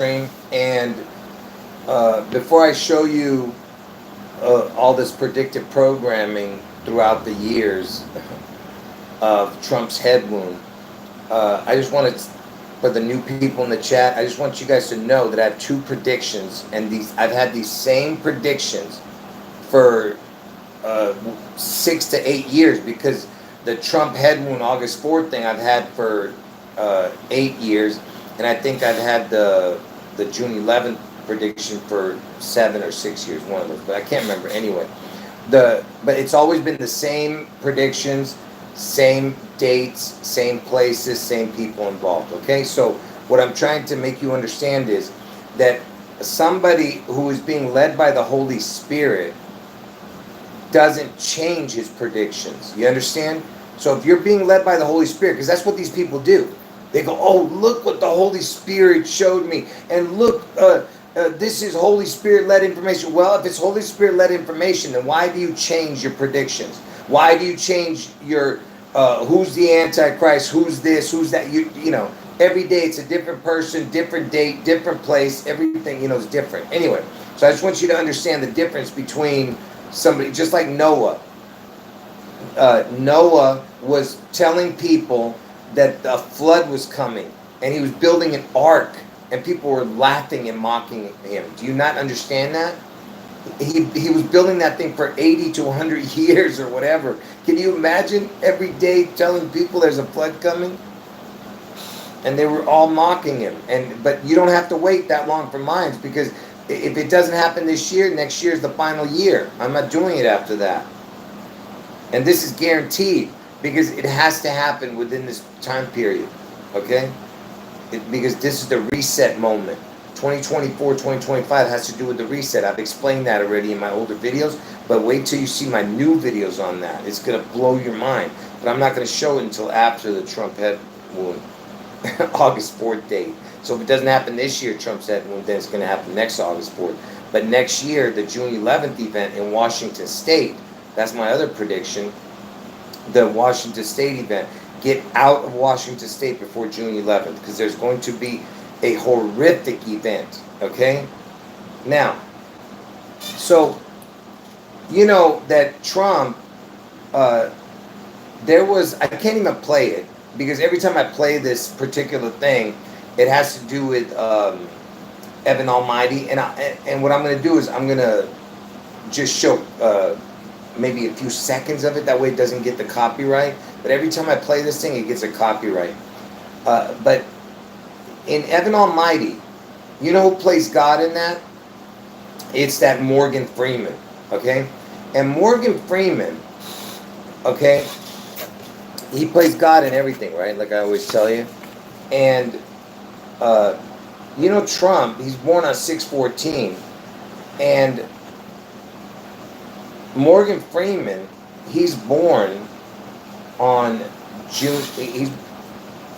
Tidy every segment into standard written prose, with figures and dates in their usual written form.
And before I show you all this predictive programming throughout the years of Trump's head wound, I just wanted, for the new people in the chat, I just want you guys to know that I have two predictions, and I've had these same predictions for 6 to 8 years, because the Trump head wound August 4th thing I've had for 8 years, and I think I've had the June 11th prediction for 7 or 6 years, one of those, but I can't remember anyway. But it's always been the same predictions, same dates, same places, same people involved. Okay, so what I'm trying to make you understand is that somebody who is being led by the Holy Spirit doesn't change his predictions. You understand? So if you're being led by the Holy Spirit, because that's what these people do, they go, oh, look what the Holy Spirit showed me, and look, this is Holy Spirit led information. Well, if it's Holy Spirit led information, then why do you change your predictions? Why do you change your who's the Antichrist, who's this, who's that? You know, every day it's a different person, different date, different place, everything, is different. Anyway, so I just want you to understand the difference between somebody, just like Noah. Noah was telling people that a flood was coming, and he was building an ark, and people were laughing and mocking him. Do you not understand that? He was building that thing for 80 to 100 years or whatever. Can you imagine every day telling people there's a flood coming? And they were all mocking him. But you don't have to wait that long for mines, because if it doesn't happen this year, next year is the final year. I'm not doing it after that. And this is guaranteed, because it has to happen within this time period, okay? Because this is the reset moment. 2024, 2025 has to do with the reset. I've explained that already in my older videos, but wait till you see my new videos on that. It's going to blow your mind. But I'm not going to show it until after the Trump head wound, August 4th date. So if it doesn't happen this year, Trump's head wound, then it's going to happen next August 4th. But next year, the June 11th event in Washington State, that's my other prediction, the Washington State event. Get out of Washington State before June 11th, because there's going to be a horrific event, okay? Now, so, you know that Trump, there was, I can't even play it, because every time I play this particular thing, it has to do with Evan Almighty, and what I'm going to do is I'm going to just show maybe a few seconds of it, that way it doesn't get the copyright. But every time I play this thing, it gets a copyright. But in Evan Almighty, you know who plays God in that? It's that Morgan Freeman, okay? And Morgan Freeman, okay, he plays God in everything, right? Like I always tell you. And, you know, Trump, he's born on 6/14. And Morgan Freeman, he's born on June.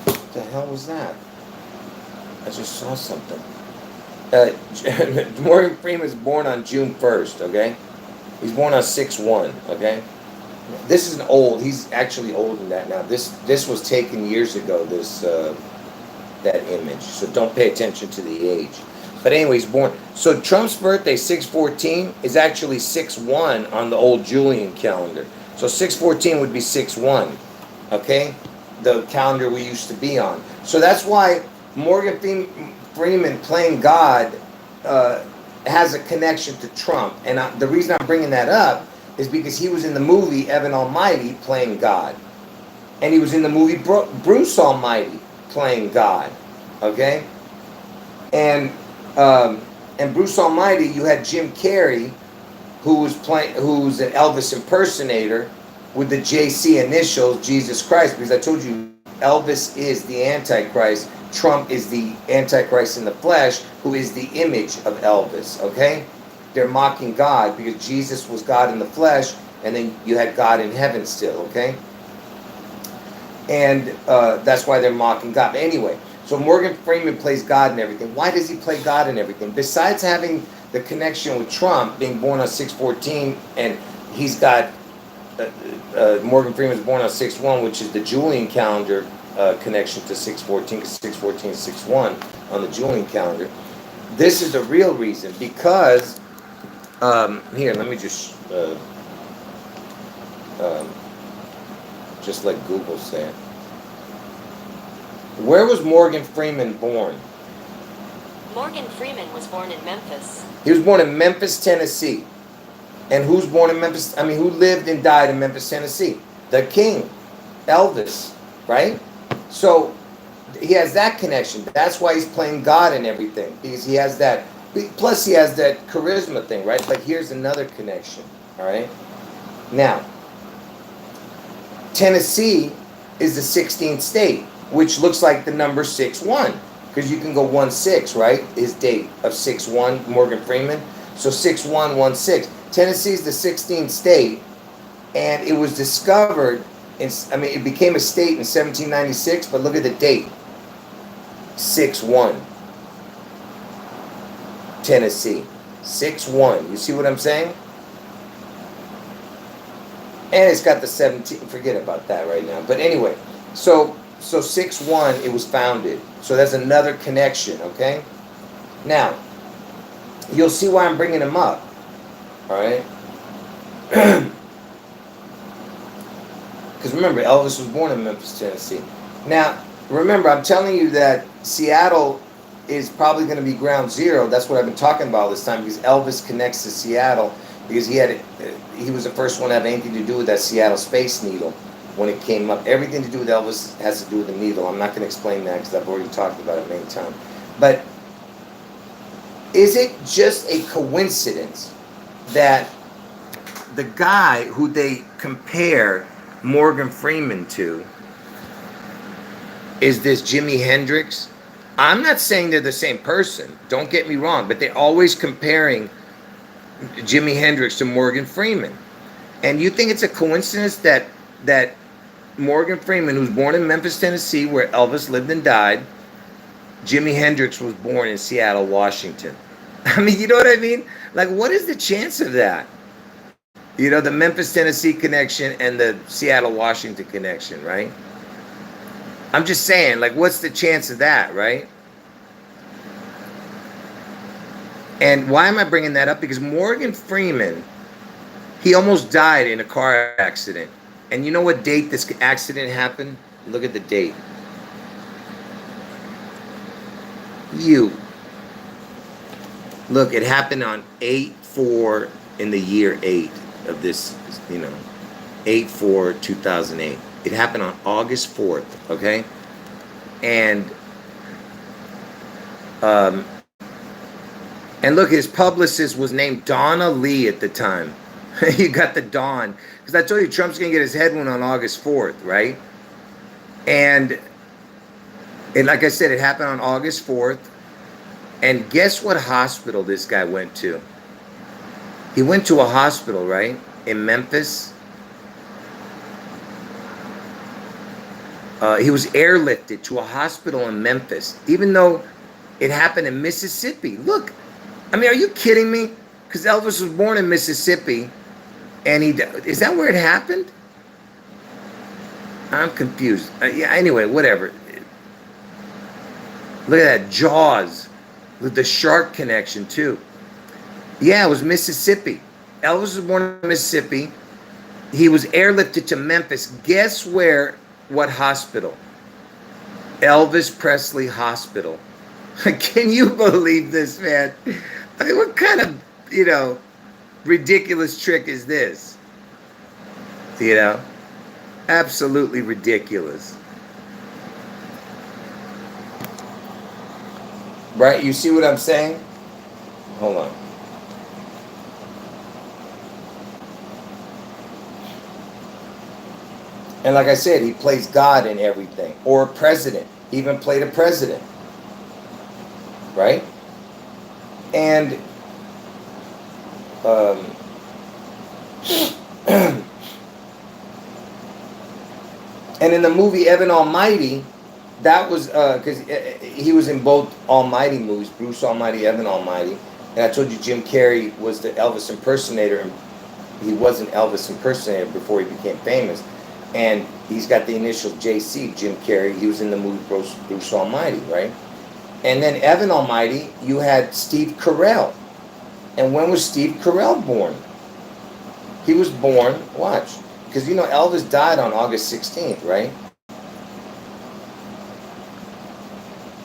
What the hell was that? I just saw something. Morgan Freeman is born on June 1st, okay? He's born on 6/1, okay? This is an old, he's actually older than that now. This was taken years ago, that image. So don't pay attention to the age. But anyway, he's born. So Trump's birthday, 6/14, is actually 6/1 on the old Julian calendar. So 6/14 would be 6/1, okay? The calendar we used to be on. So that's why Morgan Freeman playing God has a connection to Trump. And the reason I'm bringing that up is because he was in the movie Evan Almighty playing God. And he was in the movie Bruce Almighty playing God, okay? And Bruce Almighty, you had Jim Carrey, who's an Elvis impersonator with the JC initials, Jesus Christ, because I told you Elvis is the Antichrist, Trump is the Antichrist in the flesh, who is the image of Elvis, okay? They're mocking God because Jesus was God in the flesh, and then you had God in heaven still, okay? And that's why they're mocking God. But anyway, so Morgan Freeman plays God and everything. Why does he play God and everything? Besides having the connection with Trump, being born on 6/14, and he's got, Morgan Freeman's born on 6/1, which is the Julian calendar connection to 6/14, because 6/14 is 6/1 on the Julian calendar. This is the real reason, because here, let me um, just let Google say it. Where was Morgan Freeman born? Morgan Freeman was born in Memphis. He was born in Memphis, Tennessee. And who's born in Memphis? I mean, who lived and died in Memphis, Tennessee? The king, Elvis, right? So he has that connection. That's why he's playing God and everything, because he has that. Plus, he has that charisma thing, right? But here's another connection, all right? Now, Tennessee is the 16th state, which looks like the number 6-1, because you can go 1-6, right? His date of 6-1, Morgan Freeman. So 6-1-1-6. Tennessee is the 16th state, and it was discovered. It became a state in 1796. But look at the date: 6-1. Tennessee, 6-1. You see what I'm saying? And it's got the 17. Forget about that right now. But anyway, so 6-1, it was founded. So that's another connection, okay? Now, you'll see why I'm bringing him up, all right? Because remember, Elvis was born in Memphis, Tennessee. Now, remember, I'm telling you that Seattle is probably going to be ground zero. That's what I've been talking about all this time, because Elvis connects to Seattle, because he was the first one to have anything to do with that Seattle Space Needle when it came up. Everything to do with Elvis has to do with the needle. I'm not going to explain that because I've already talked about it many times. But is it just a coincidence that the guy who they compare Morgan Freeman to is this Jimi Hendrix? I'm not saying they're the same person. Don't get me wrong, but they're always comparing Jimi Hendrix to Morgan Freeman. And you think it's a coincidence that Morgan Freeman, who's born in Memphis, Tennessee, where Elvis lived and died, Jimi Hendrix was born in Seattle, Washington? I mean, you know what I mean? Like, what is the chance of that? You know, the Memphis, Tennessee connection and the Seattle, Washington connection, right? I'm just saying, like, what's the chance of that, right? And why am I bringing that up? Because Morgan Freeman, he almost died in a car accident. And you know what date this accident happened? Look at the date. Look, it happened on 8/4 in the year 8 of this, 8/4/2008. It happened on August 4th, okay? And look, his publicist was named Donna Lee at the time. You got the Dawn. Because I told you Trump's going to get his head wound on August 4th, right? And like I said, it happened on August 4th. And guess what hospital this guy went to? He went to a hospital, right, in Memphis. He was airlifted to a hospital in Memphis, even though it happened in Mississippi. Look, I mean, are you kidding me? Because Elvis was born in Mississippi, and is that where it happened? I'm confused. Yeah. Anyway, whatever. Look at that, Jaws, with the shark connection too. Yeah, it was Mississippi. Elvis was born in Mississippi. He was airlifted to Memphis. Guess where? What hospital? Elvis Presley Hospital. Can you believe this, man? I mean, what kind of, ridiculous trick is this? Absolutely ridiculous. Right? You see what I'm saying? Hold on. And like I said, he plays God in everything. Or a president. He even played a president. Right? And and in the movie Evan Almighty, that was because he was in both Almighty movies, Bruce Almighty, Evan Almighty. And I told you Jim Carrey was the Elvis impersonator, and he was an Elvis impersonator before he became famous. And he's got the initial JC, Jim Carrey. He was in the movie Bruce Almighty, right? And then Evan Almighty, you had Steve Carell. And when was Steve Carell born? He was born, watch, because you know Elvis died on August 16th, right?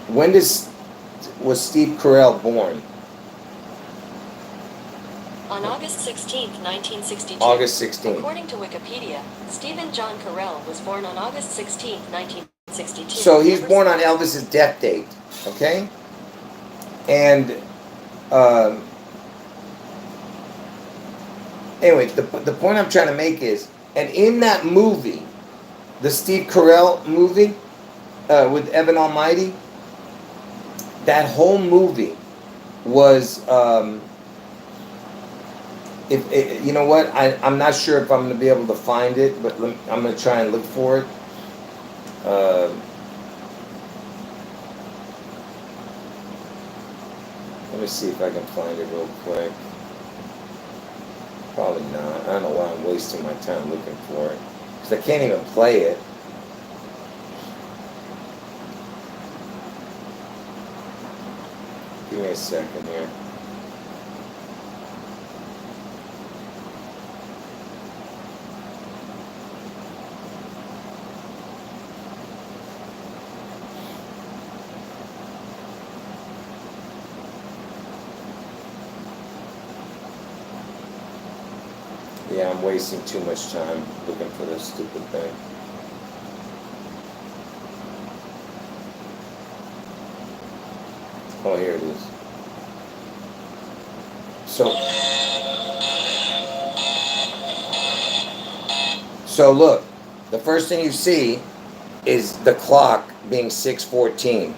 When was Steve Carell born? On August 16th, 1962. August 16th. According to Wikipedia, Stephen John Carell was born on August 16th, 1962. So he's born on Elvis's death date, okay? And anyway, the point I'm trying to make is, and in that movie, the Steve Carell movie with Evan Almighty, that whole movie was, if you know what, I'm not sure if I'm going to be able to find it, but I'm going to try and look for it. Let me see if I can find it real quick. Probably not. I don't know why I'm wasting my time looking for it, because I can't even play it. Give me a second here. Yeah, I'm wasting too much time looking for this stupid thing. Oh, here it is. So look, the first thing you see is the clock being 6:14.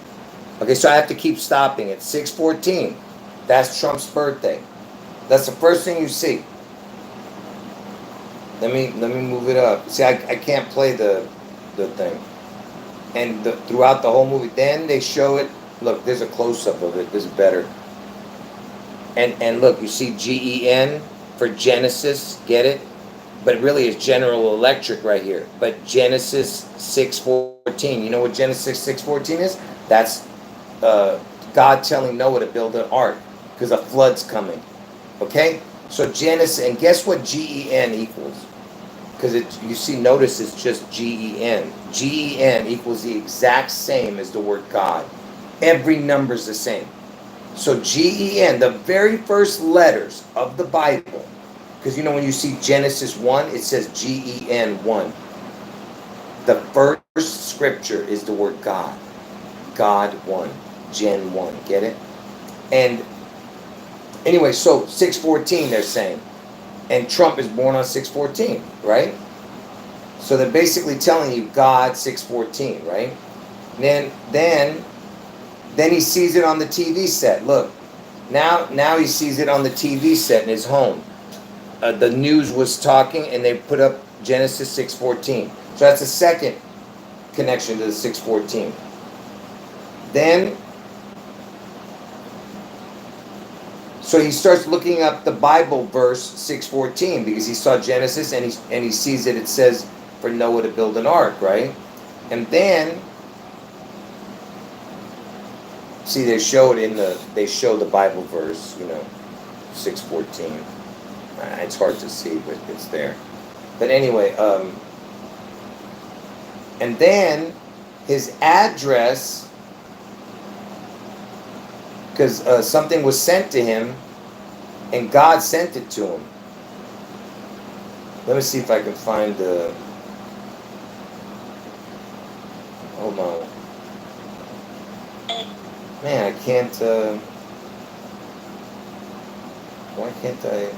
Okay, so I have to keep stopping at 6:14. That's Trump's birthday. That's the first thing you see. Let me move it up. See, I can't play the thing. And throughout the whole movie, then they show it. Look, there's a close-up of it. This is better. And look, you see GEN for Genesis. Get it? But really, it's General Electric right here. But Genesis 6:14. You know what Genesis 6:14 is? That's God telling Noah to build an ark because a flood's coming. Okay? So Genesis, and guess what GEN equals? Because you see, notice it's just GEN. GEN equals the exact same as the word God. Every number's the same. So GEN, the very first letters of the Bible, because you know when you see Genesis 1, it says GEN 1. The first scripture is the word God. God 1. Gen 1. Get it? And anyway, so 6:14 they're saying. And Trump is born on 6:14, right? So they're basically telling you God 6:14, right? And then he sees it on the TV set. Look, now he sees it on the TV set in his home. The news was talking, and they put up Genesis 6:14. So that's the second connection to the 6:14. Then, so he starts looking up the Bible verse 6:14 because he saw Genesis and he sees that it says for Noah to build an ark, right? And then, see, they show the Bible verse, 6:14. It's hard to see, but it's there. But anyway, and then his address, because something was sent to him, and God sent it to him. Let me see if I can find the. Hold on. Man, I can't. Why can't I?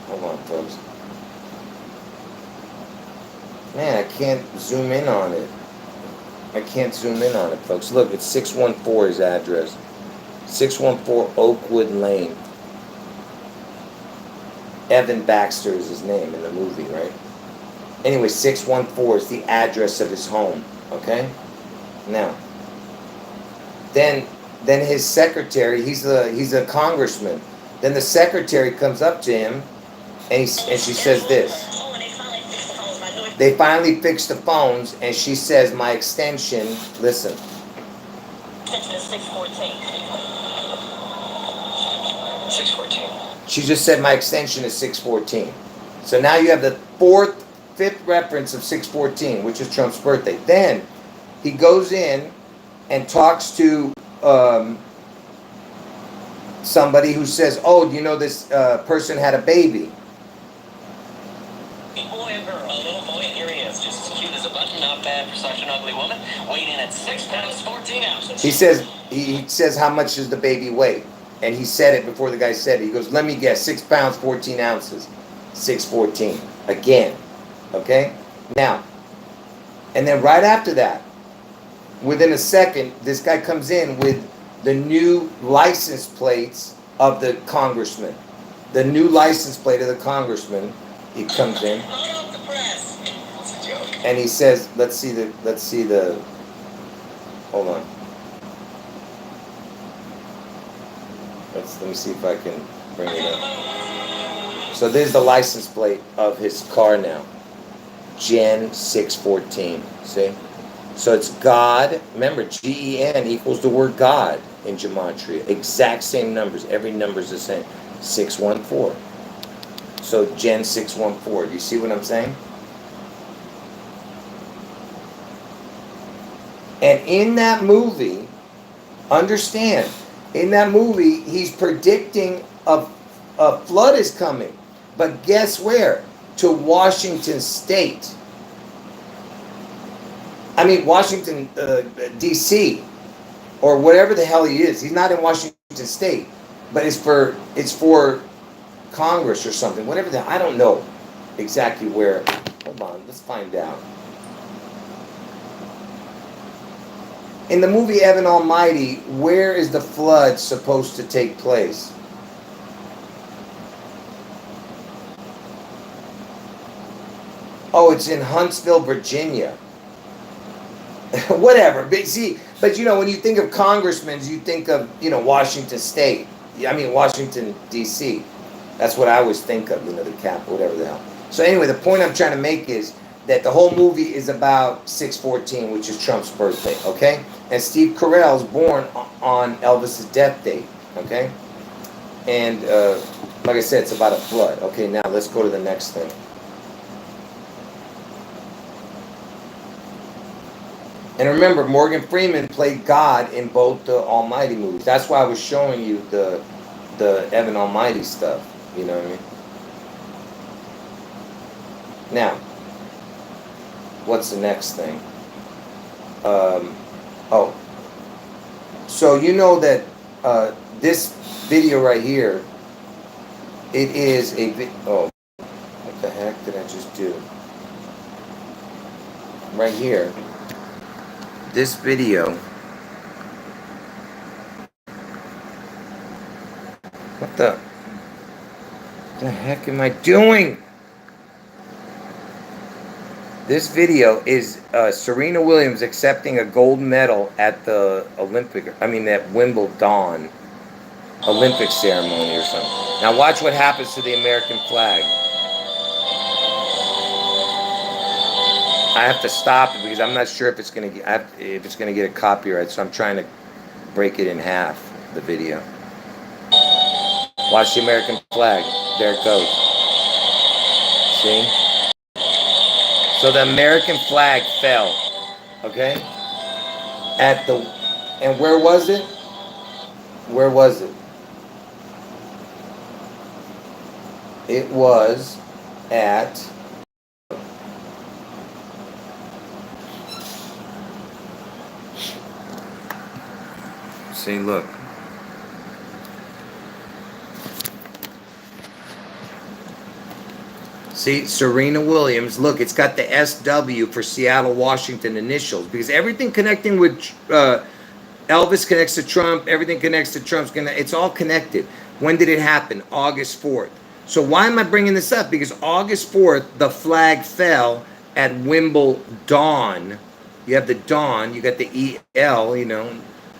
Hold on, folks. Man, I can't zoom in on it. I can't zoom in on it, folks. Look, it's 614 his address. 614 Oakwood Lane. Evan Baxter is his name in the movie, right? Anyway, 614 is the address of his home, okay? Now, then his secretary, he's a congressman. Then the secretary comes up to him, and she says this. They finally fixed the phones, and she says, my extension, listen. It's 614. 614. She just said my extension is 614. So now you have the fifth reference of 614, which is Trump's birthday. Then he goes in and talks to somebody who says, oh, you know, this person had a baby. Boy and girl, a little boy, and here he is, just as cute as a button, not bad for such an ugly woman, weighing in at 6 pounds 14 ounces. He says how much does the baby weigh? And he said it before the guy said it. He goes, let me guess, 6 pounds 14 ounces. 614. Again. Okay? Now, and then right after that, within a second, this guy comes in with the new license plates of the congressman. The new license plate of the congressman. He comes in. And he says, let's see the, hold on. Let me see if I can bring it up. So there's the license plate of his car now. Gen 614. See? So it's God. Remember, G-E-N equals the word God in gematria. Exact same numbers. Every number is the same. 614. So Gen 614. Do you see what I'm saying? And in that movie, understand, in that movie, he's predicting a flood is coming. But guess where? To Washington State. I mean, Washington, D.C., or whatever the hell he is. He's not in Washington State, but it's for Congress or something. Whatever the, I don't know exactly where. Hold on, let's find out. In the movie Evan Almighty, where is the flood supposed to take place? Oh, it's in Huntsville, Virginia. Whatever. But you know, when you think of congressmen, you think of, you know, Washington State. I mean, Washington, D.C. That's what I always think of, you know, the cap, whatever the hell. So anyway, the point I'm trying to make is that the whole movie is about 614, which is Trump's birthday, okay? And Steve Carell is born on Elvis's death date, okay? And like I said, it's about a flood. Okay, now let's go to the next thing. And remember, Morgan Freeman played God in both the Almighty movies. That's why I was showing you the Evan Almighty stuff. You know what I mean? Now, what's the next thing? So you know that this video right here, it is a what the heck did I just do? Right here. This video, what the heck am I doing? This video is Serena Williams accepting a gold medal at the at Wimbledon Olympic ceremony or something. Now watch what happens to the American flag. I have to stop it because I'm not sure if it's gonna get a copyright, so I'm trying to break it in half, the video. Watch the American flag. There it goes. See? So the American flag fell. Okay? And where was it? Where was it? It was at see, look. See, Serena Williams, look, it's got the SW for Seattle, Washington initials, because everything connecting with Elvis connects to Trump, everything connects to Trump's, it's all connected. When did it happen? August 4th. So why am I bringing this up? Because August 4th, the flag fell at Wimbledon. You have the Dawn, you got the EL, you know,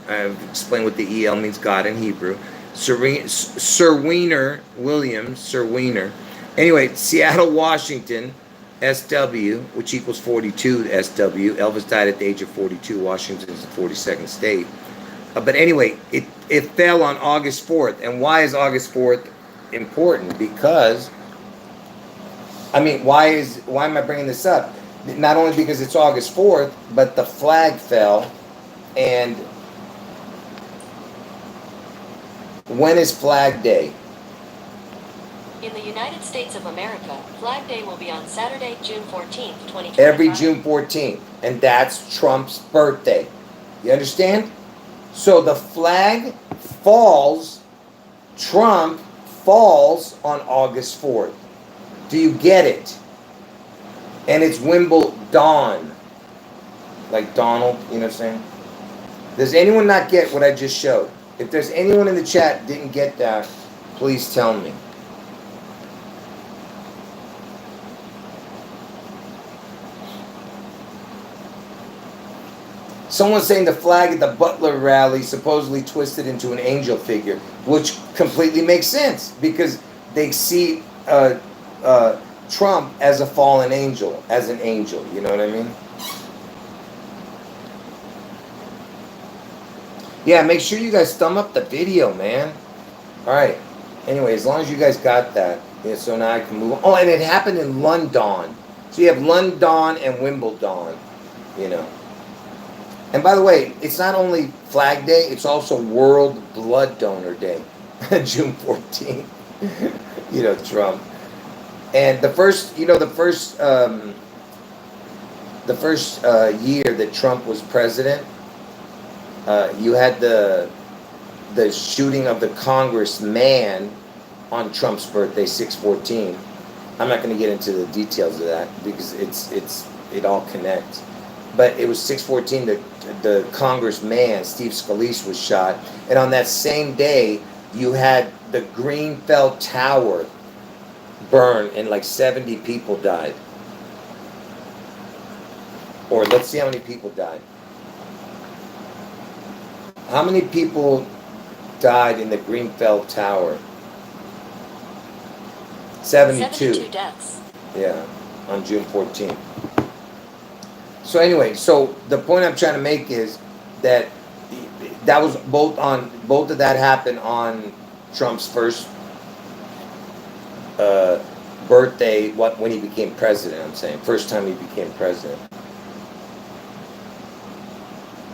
I've explained what the EL means, God in Hebrew. Serena Williams, Serena. Anyway, Seattle, Washington, SW, which equals 42 SW. Elvis died at the age of 42. Washington is the 42nd state. But anyway, it fell on August 4th. And why is August 4th important? Because, I mean, why am I bringing this up? Not only because it's August 4th, but the flag fell. And when is Flag Day? In the United States of America, Flag Day will be on Saturday, June 14th, 2025. Every June 14th. And that's Trump's birthday. You understand? So the flag falls, Trump falls on August 4th. Do you get it? And it's Wimbledon. Like Donald, you know what I'm saying? Does anyone not get what I just showed? If there's anyone in the chat didn't get that, please tell me. Someone's saying the flag at the Butler rally supposedly twisted into an angel figure, which completely makes sense because they see Trump as a fallen angel, as an angel. You know what I mean? Yeah, make sure you guys thumb up the video, man. All right. Anyway, as long as you guys got that, yeah, so now I can move on. Oh, and it happened in London. So you have London and Wimbledon, you know. And by the way, it's not only Flag Day, it's also World Blood Donor Day, June 14th. You know, Trump. And the first year that Trump was president, you had the shooting of the congressman on Trump's birthday, 6/14. I'm not going to get into the details of that because it all connects. But it was 6/14 that the congressman, Steve Scalise, was shot. And on that same day, you had the Greenfeld Tower burn and like 70 people died. Or let's see how many people died. How many people died in the Greenfeld Tower? 72. 72 deaths. Yeah, on June 14th. So anyway, so the point I'm trying to make is that was both of that happened on Trump's first birthday, when he became president. I'm saying first time he became president.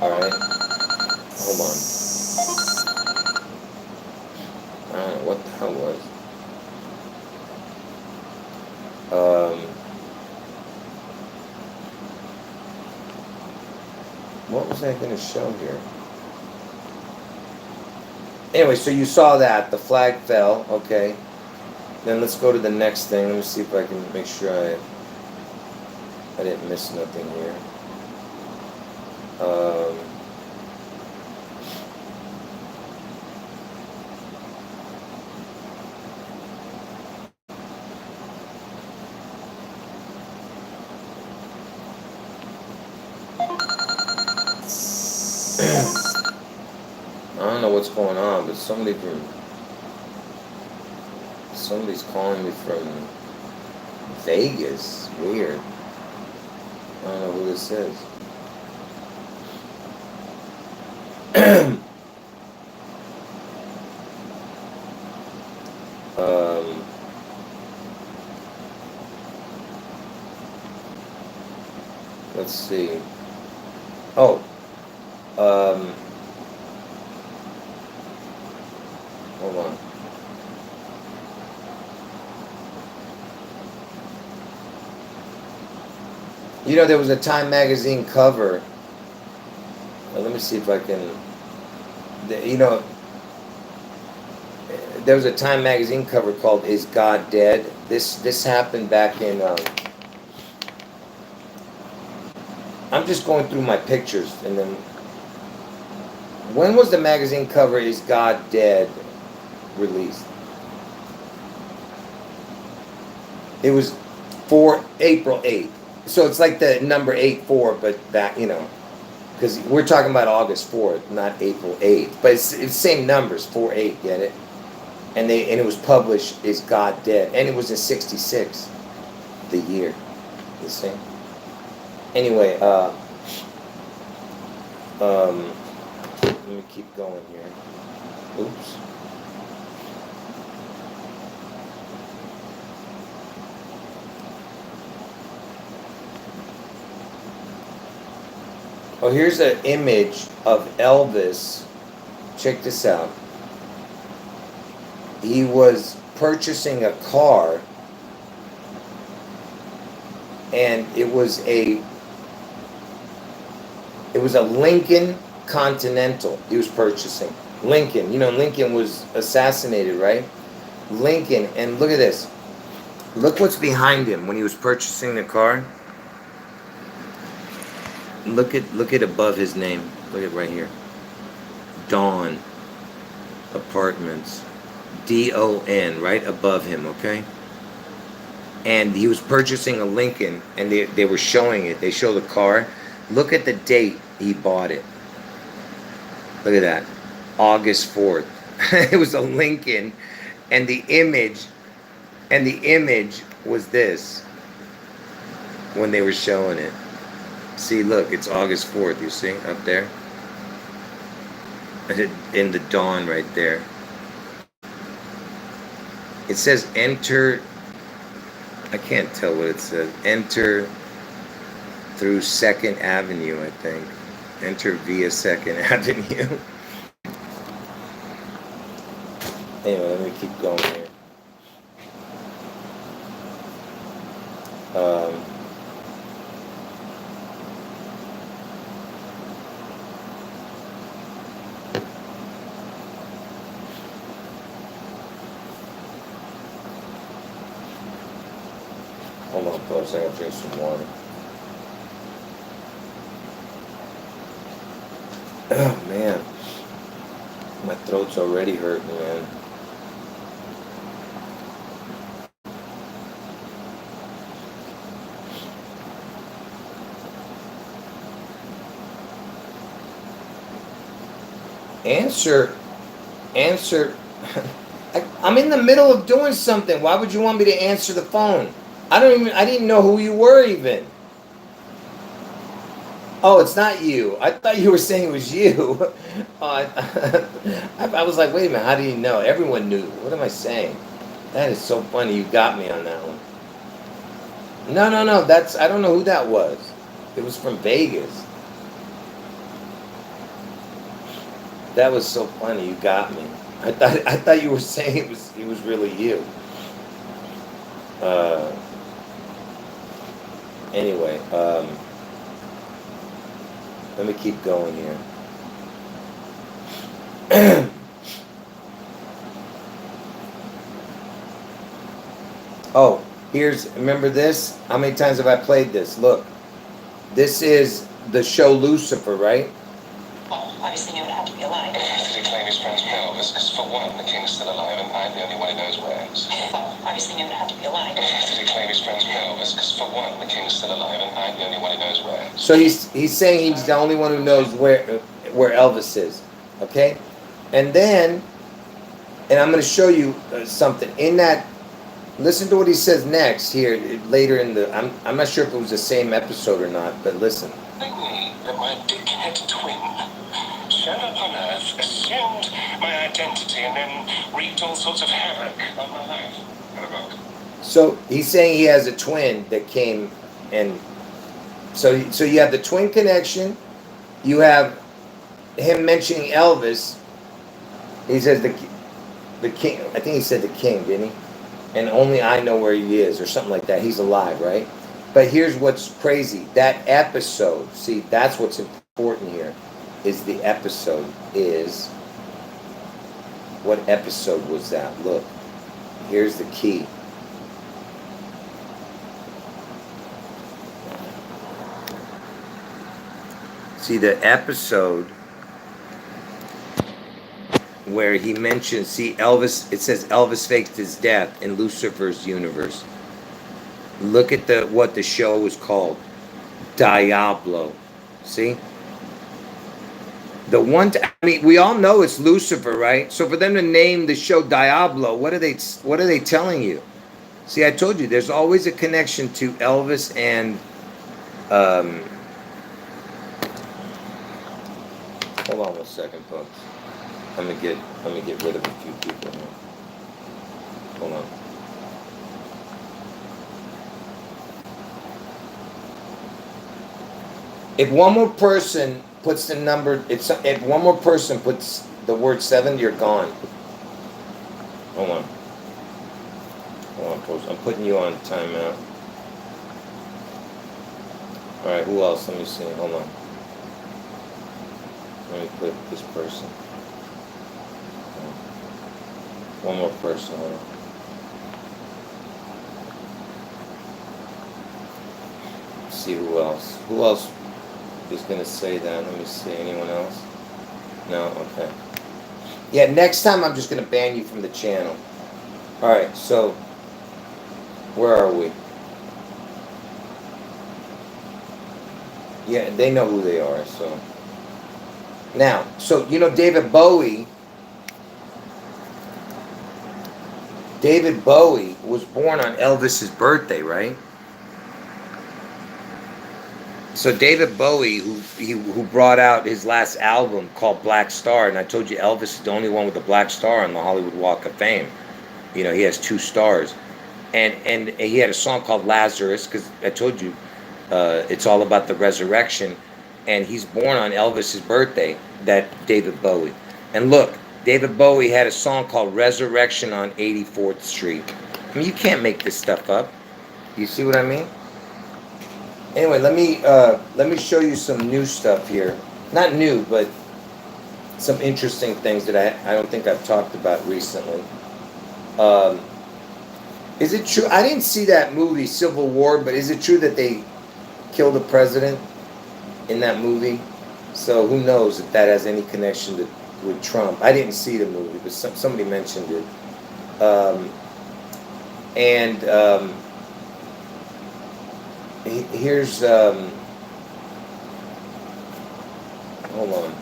All right, hold on. I don't know what the hell was. What was I going to show here? Anyway, so you saw that. The flag fell. Okay. Then let's go to the next thing. Let me see if I can make sure I didn't miss nothing here. I don't know what's going on, but somebody's calling me from Vegas. Weird. I don't know who this is. Let's see. Oh. Hold on. You know, there was a Time magazine cover. Let me see if I can. You know, there was a Time magazine cover called "Is God Dead?" This happened back in. I'm just going through my pictures, and then. When was the magazine cover "Is God Dead" released? It was for April 8th. So it's like the number 84, but back, you know, because we're talking about August 4th, not April 8th. But it's the same numbers, 4/8, get it? And it was published "Is God Dead?" And it was in 66, the year. You see? Anyway, Let me keep going here. Oops. Oh, here's an image of Elvis. Check this out. He was purchasing a car, and it was a Lincoln Continental he was purchasing. Lincoln, Lincoln was assassinated, right? Lincoln, and look at this. Look what's behind him when he was purchasing the car. Look at above his name. Look at right here. Dawn Apartments. DON, right above him, okay? And he was purchasing a Lincoln, and they were showing it. They show the car. Look at the date he bought it. Look at that. August 4th. It was a Lincoln, and the image was this when they were showing it. See, look, it's August 4th, you see, up there? In the dawn right there. It says enter, I can't tell what it says. Enter through 2nd Avenue, I think. Enter via 2nd Avenue. Anyway, let me keep going here. Hold on, folks. I gotta drink some water. Oh, man. My throat's already hurting, man. Answer. I'm in the middle of doing something. Why would you want me to answer the phone? I didn't know who you were even. Oh, it's not you. I thought you were saying it was you. I was like, wait a minute, how do you know? Everyone knew. What am I saying? That is so funny. You got me on that one. No. I don't know who that was. It was from Vegas. That was so funny. You got me. I thought you were saying it was really you. Anyway, let me keep going here. Oh, remember this? How many times have I played this? Look, this is the show Lucifer, right? Well, obviously you would have to be alive. Did he claim his friend's pelvis? Because for one, the king's still alive and I'm the only one who knows where. Well, obviously you would have to be alive. Did he claim his friend's pelvis? Because for one, the king's still alive and I'm the only one who knows where. So he's saying he's the only one who knows where Elvis is, okay? And then, I'm going to show you something in that. Listen to what he says next here later in the. I'm not sure if it was the same episode or not, but listen. That my dickhead twin showed up on Earth, assumed my identity, and then wreaked all sorts of havoc on my life. So he's saying he has a twin that came, and so you have the twin connection. You have him mentioning Elvis. He says the king. I think he said the king, didn't he? And only I know where he is, or something like that. He's alive, right? But here's what's crazy. That episode, see, that's what's important here, is the episode is, what episode was that? Look, here's the key. See, the episode where he mentions, see, Elvis, it says Elvis faked his death in Lucifer's universe. Look at what the show was called. Diablo. See? We all know it's Lucifer, right? So for them to name the show Diablo, what are they telling you? See, I told you there's always a connection to Elvis and hold Hold on 1 second, folks. Let me get rid of a few people here. Hold on. If one more person puts the number, if one more person puts the word 7, you're gone. Hold on. Hold on, folks. I'm putting you on timeout. All right, who else? Let me see. Hold on. Let me put this person. One more person. Hold on. Let's see who else. Who else is gonna say that? Let me see. Anyone else? No. Okay. Yeah. Next time, I'm just gonna ban you from the channel. All right. So, where are we? Yeah, they know who they are. So now, so you know David Bowie. David Bowie was born on Elvis's birthday, right? So David Bowie, who brought out his last album called Black Star, and I told you Elvis is the only one with a black star on the Hollywood Walk of Fame. You know, he has 2 stars, and he had a song called Lazarus, because I told you it's all about the resurrection, and he's born on Elvis's birthday. That David Bowie, and look, David Bowie had a song called Resurrection on 84th Street. I mean, you can't make this stuff up. You see what I mean? Anyway, let me show you some new stuff here. Not new, but some interesting things that I don't think I've talked about recently. Is it true? I didn't see that movie Civil War, but is it true that they killed the president in that movie? So who knows if that has any connection with Trump? I didn't see the movie, but somebody mentioned it. Here's hold on.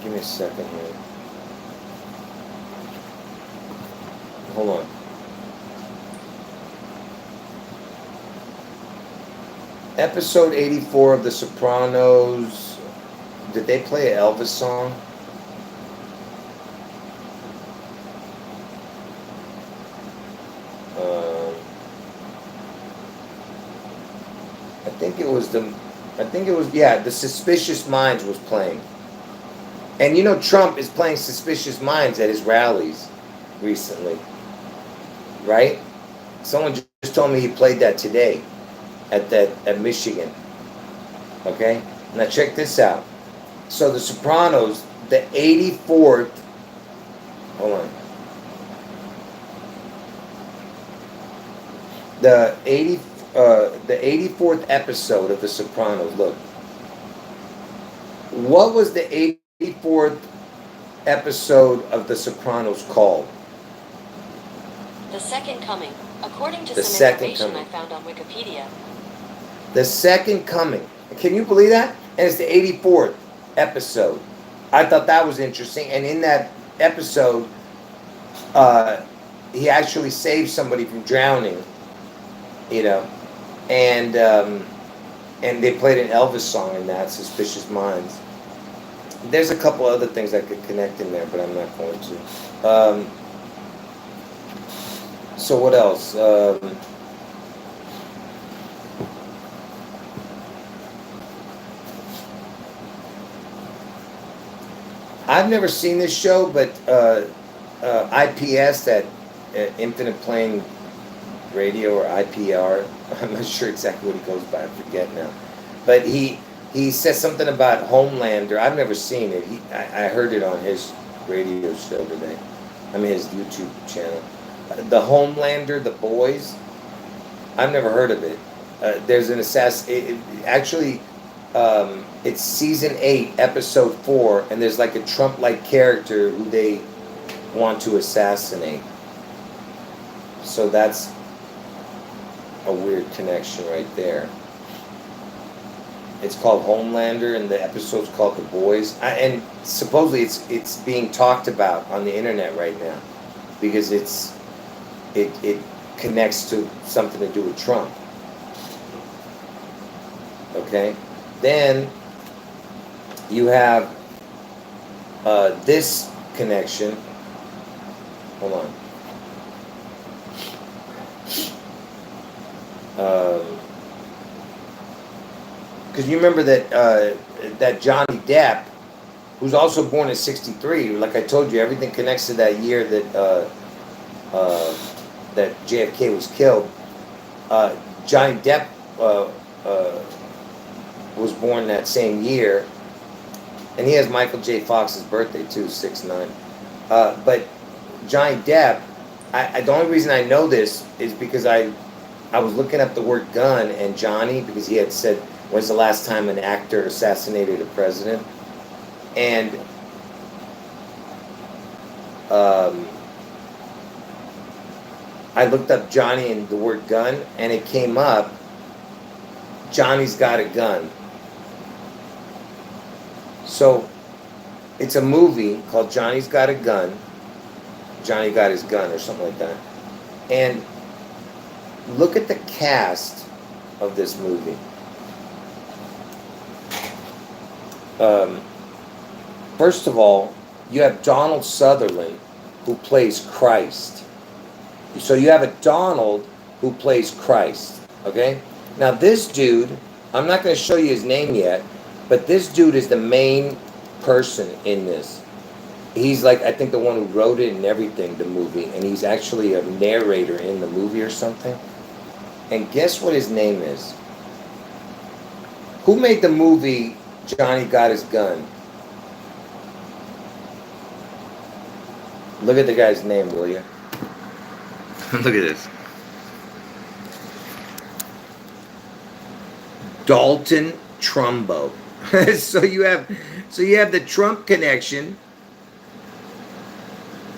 Give me a second here. Hold on. Episode 84 of The Sopranos. Did they play an Elvis song? I think it was, yeah, The Suspicious Minds was playing. And you know Trump is playing Suspicious Minds at his rallies recently, right? Someone just told me he played that today at Michigan. Okay? Now check this out. So The Sopranos, the 84th, hold on. The 84th episode of The Sopranos. Look, what was the 84th episode of The Sopranos called? The Second Coming, according to some information I found on Wikipedia. The Second Coming. Can you believe that? And it's the 84th episode. I thought that was interesting. And in that episode, he actually saved somebody from drowning. You know, and they played an Elvis song in that, Suspicious Minds. There's a couple other things I could connect in there, but I'm not going to. So what else? I've never seen this show, but IPS, that Infinite Plane Radio, or IPR, I'm not sure exactly what he goes by, I forget now. But he says something about Homelander. I've never seen it. I heard it on his radio show today. I mean, his YouTube channel. The Homelander, The Boys. I've never heard of it. There's an assassin. Actually, it's season 8, episode 4, and there's like a Trump-like character who they want to assassinate. So that's a weird connection right there. It's called Homelander, and the episode's called The Boys. And supposedly it's being talked about on the internet right now, because it connects to something to do with Trump. Okay? Then you have this connection. Hold on. Because you remember that Johnny Depp, who's also born in '63, like I told you, everything connects to that year that that JFK was killed. Johnny Depp was born that same year, and he has Michael J. Fox's birthday too, 6'9". But Johnny Depp, the only reason I know this is because I was looking up the word gun and Johnny, because he had said, when's the last time an actor assassinated a president? And I looked up Johnny and the word gun, and it came up, Johnny's Got a Gun. So it's a movie called Johnny's Got a Gun. Johnny Got His Gun or something like that. And look at the cast of this movie. First of all, you have Donald Sutherland, who plays Christ. So you have a Donald who plays Christ, okay? Now this dude, I'm not going to show you his name yet, but this dude is the main person in this. He's like, I think the one who wrote it and everything, the movie, and he's actually a narrator in the movie or something. And guess what his name is? Who made the movie Johnny Got His Gun? Look at the guy's name, will you? Look at this. Dalton Trumbo. so you have the Trump connection,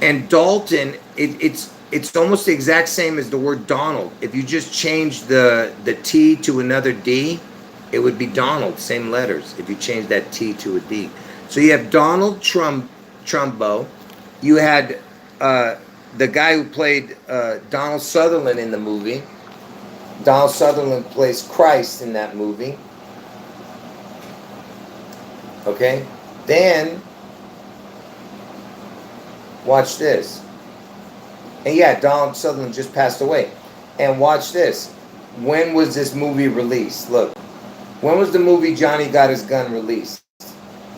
and Dalton. It's almost the exact same as the word Donald. If you just change the T to another D, it would be Donald. Same letters. If you change that T to a D, so you have Donald Trumbo. You had the guy who played Donald Sutherland in the movie. Donald Sutherland plays Christ in that movie. Okay? Then, watch this. And yeah, Donald Sutherland just passed away. And watch this. When was this movie released? Look. When was the movie Johnny Got His Gun released?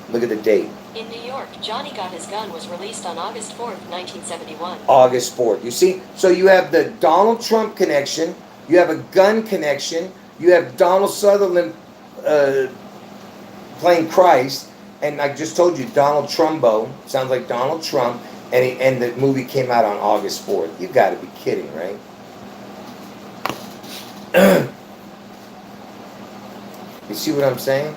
Look at the date. In New York, Johnny Got His Gun was released on August 4th, 1971. August 4th. You see? So you have the Donald Trump connection. You have a gun connection. You have Donald Sutherland playing Christ. And I just told you, Donald Trumbo. Sounds like Donald Trump. And the movie came out on August 4th. You got to be kidding, right? You see what I'm saying?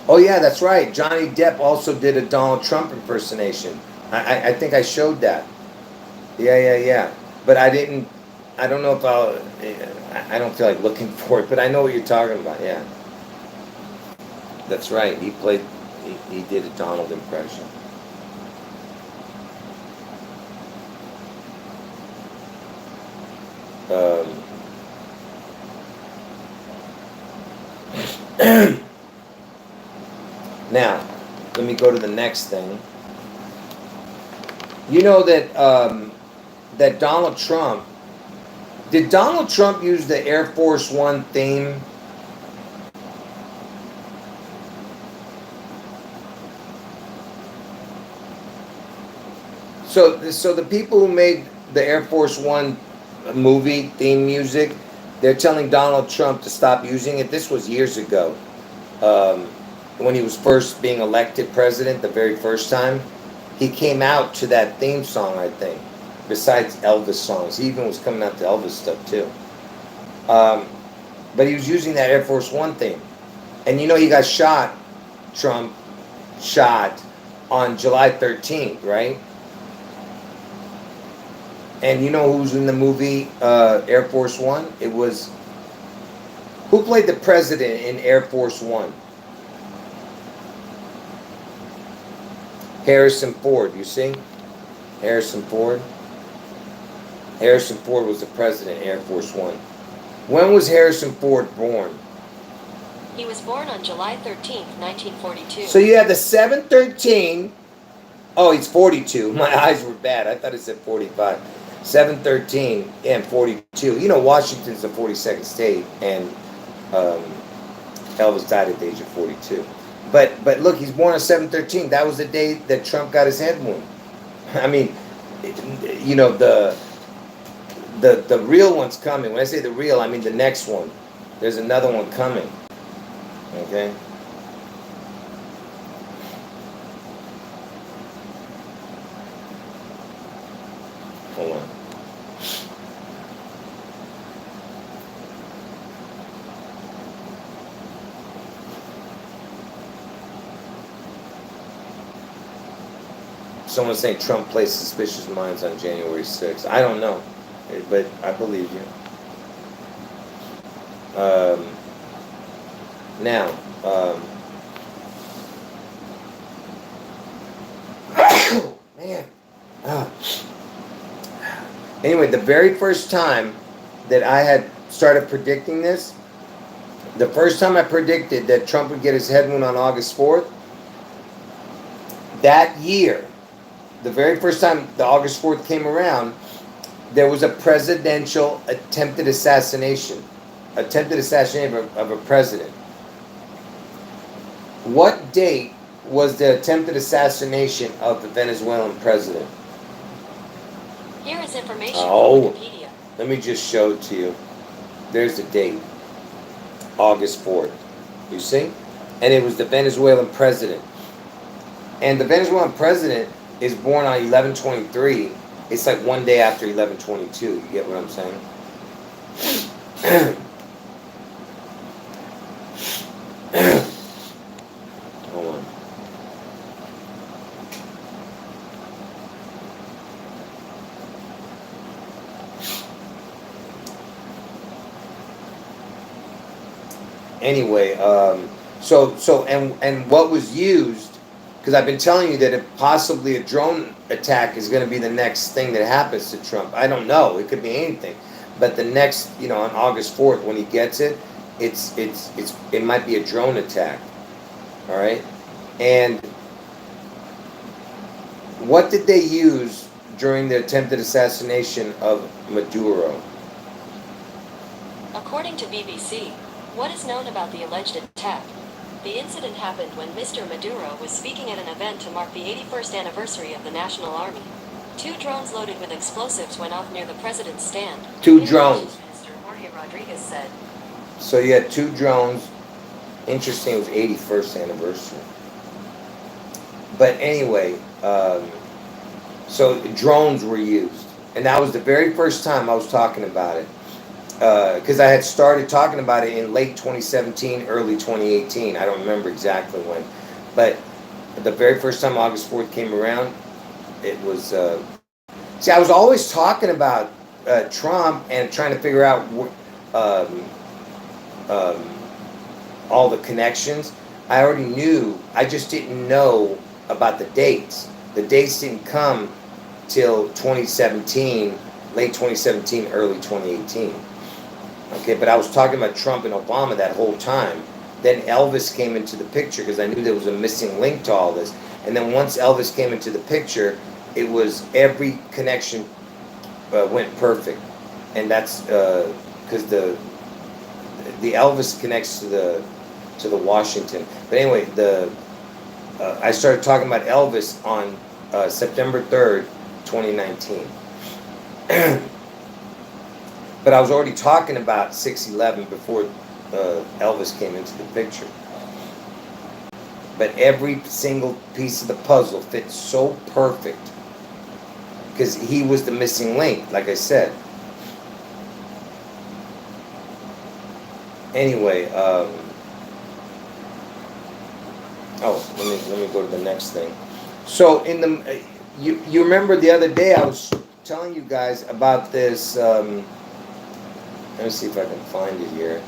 Oh yeah, that's right. Johnny Depp also did a Donald Trump impersonation. I think I showed that. Yeah. But I don't know if I don't feel like looking for it, but I know what you're talking about, yeah. That's right. He did a Donald impression. Now, let me go to the next thing. You know that that Donald Trump, did Donald Trump use the Air Force One theme? So the people who made the Air Force One movie theme music, they're telling Donald Trump to stop using it. This was years ago, when he was first being elected president, the very first time. He came out to that theme song, I think, besides Elvis songs. He even was coming out to Elvis stuff, too. But he was using that Air Force One theme. And you know he got shot, Trump shot, on July 13th, right? And you know who's in the movie Air Force One? It was, who played the president in Air Force One? Harrison Ford, you see? Harrison Ford. Harrison Ford was the president in Air Force One. When was Harrison Ford born? He was born on July 13th, 1942. So you have the 713. Oh, he's 42. My eyes were bad. I thought it said 45. 713 and 42. You know, Washington's the 42nd state, and Elvis died at the age of 42. But look, he's born on 713. That was the day that Trump got his head wound. I mean, you know, the real one's coming. When I say the real, I mean the next one. There's another one coming. Okay? Hold on. Someone's saying Trump placed suspicious minds on January 6th. I don't know, but I believe you. Now, man. Anyway, the very first time that I had started predicting this, the first time I predicted that Trump would get his head wound on August 4th, that year, the very first time the August 4th came around, there was a presidential attempted assassination of a president. What date was the attempted assassination of the Venezuelan president? Here is information Oh. from Wikipedia. Let me just show it to you. There's the date. August 4th. You see? And it was the Venezuelan president. And the Venezuelan president is born on 11/23. It's like one day after 11/22. You get what I'm saying? Hold on. Anyway, and what was used, because I've been telling you that if possibly a drone attack is going to be the next thing that happens to Trump. I don't know. It could be anything. But the next, you know, on August 4th when he gets it, it might be a drone attack. All right? And what did they use during the attempted assassination of Maduro? According to BBC, what is known about the alleged attack? The incident happened when Mr. Maduro was speaking at an event to mark the 81st anniversary of the National Army. 2 drones loaded with explosives went off near the president's stand. 2 drones. Minister Jorge Rodriguez said. So you had 2 drones. Interesting, it was 81st anniversary. But anyway, so drones were used. And that was the very first time I was talking about it. Because I had started talking about it in late 2017, early 2018. I don't remember exactly when. But the very first time August 4th came around, it was... see, I was always talking about Trump and trying to figure out all the connections. I already knew. I just didn't know about the dates. The dates didn't come till 2017, late 2017, early 2018. Okay, but I was talking about Trump and Obama that whole time. Then Elvis came into the picture because I knew there was a missing link to all this. And then once Elvis came into the picture, it was every connection went perfect. And that's because the Elvis connects to the Washington. But anyway, I started talking about Elvis on September 3rd, 2019. But I was already talking about 6/11 before Elvis came into the picture. But every single piece of the puzzle fit so perfect because he was the missing link, like I said. Anyway, let me go to the next thing. So in the you remember the other day I was telling you guys about this. Let me see if I can find it here.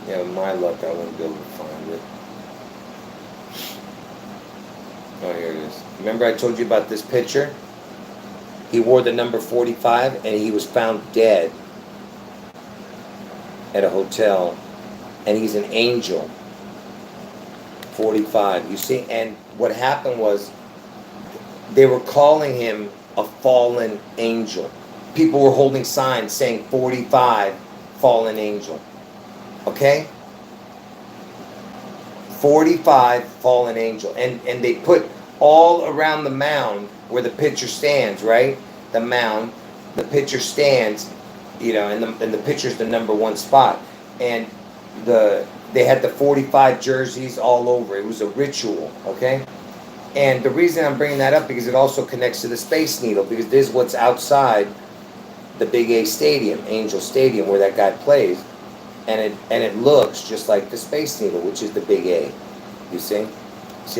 Yeah, with my luck, I won't be able to find it. Oh, here it is. Remember I told you about this picture? He wore the number 45, and he was found dead at a hotel, and he's an angel. 45. You see, and what happened was they were calling him a fallen angel. People were holding signs saying 45, fallen angel. Okay? 45, fallen angel. And they put all around the mound where the pitcher stands, right? The mound, the pitcher stands, you know, and the pitcher's the number one spot. And they had the 45 jerseys all over. It was a ritual, okay? And the reason I'm bringing that up because it also connects to the Space Needle, because this is what's outside the Big A Stadium, Angel Stadium, where that guy plays, and it looks just like the Space Needle, which is the Big A. You see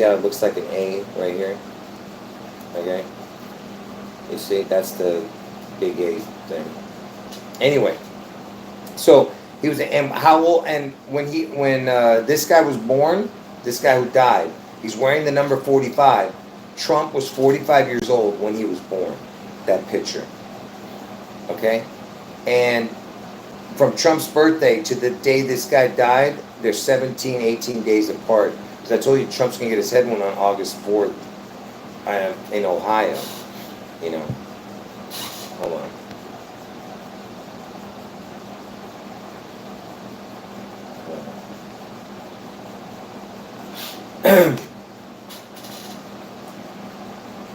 how it looks like an A right here? Okay, you see that's the Big A thing. Anyway, so he was, and how old? And when this guy was born, this guy who died, he's wearing the number 45. Trump was 45 years old when he was born. That picture. Okay? And from Trump's birthday to the day this guy died, they're 17, 18 days apart. Because I told you Trump's going to get his head wound on August 4th in Ohio. You know. Hold on.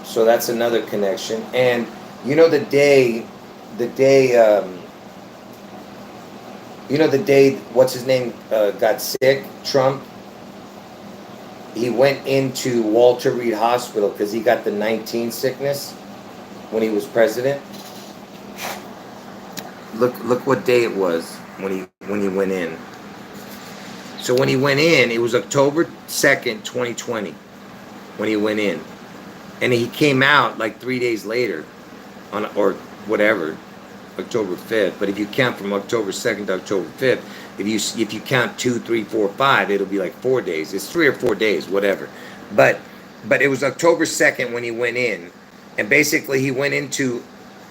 So that's another connection. And you know the day what's his name got sick, Trump, he went into Walter Reed Hospital because he got the 19 sickness when he was president. Look what day it was when he went in. So when he went in, it was October 2nd, 2020 when he went in. And he came out like 3 days later or whatever, October 5th. But if you count from October 2nd to October 5th, if you count 2, 3, 4, 5, it'll be like 4 days. It's 3 or 4 days, whatever. But it was October 2nd when he went in. And basically he went into,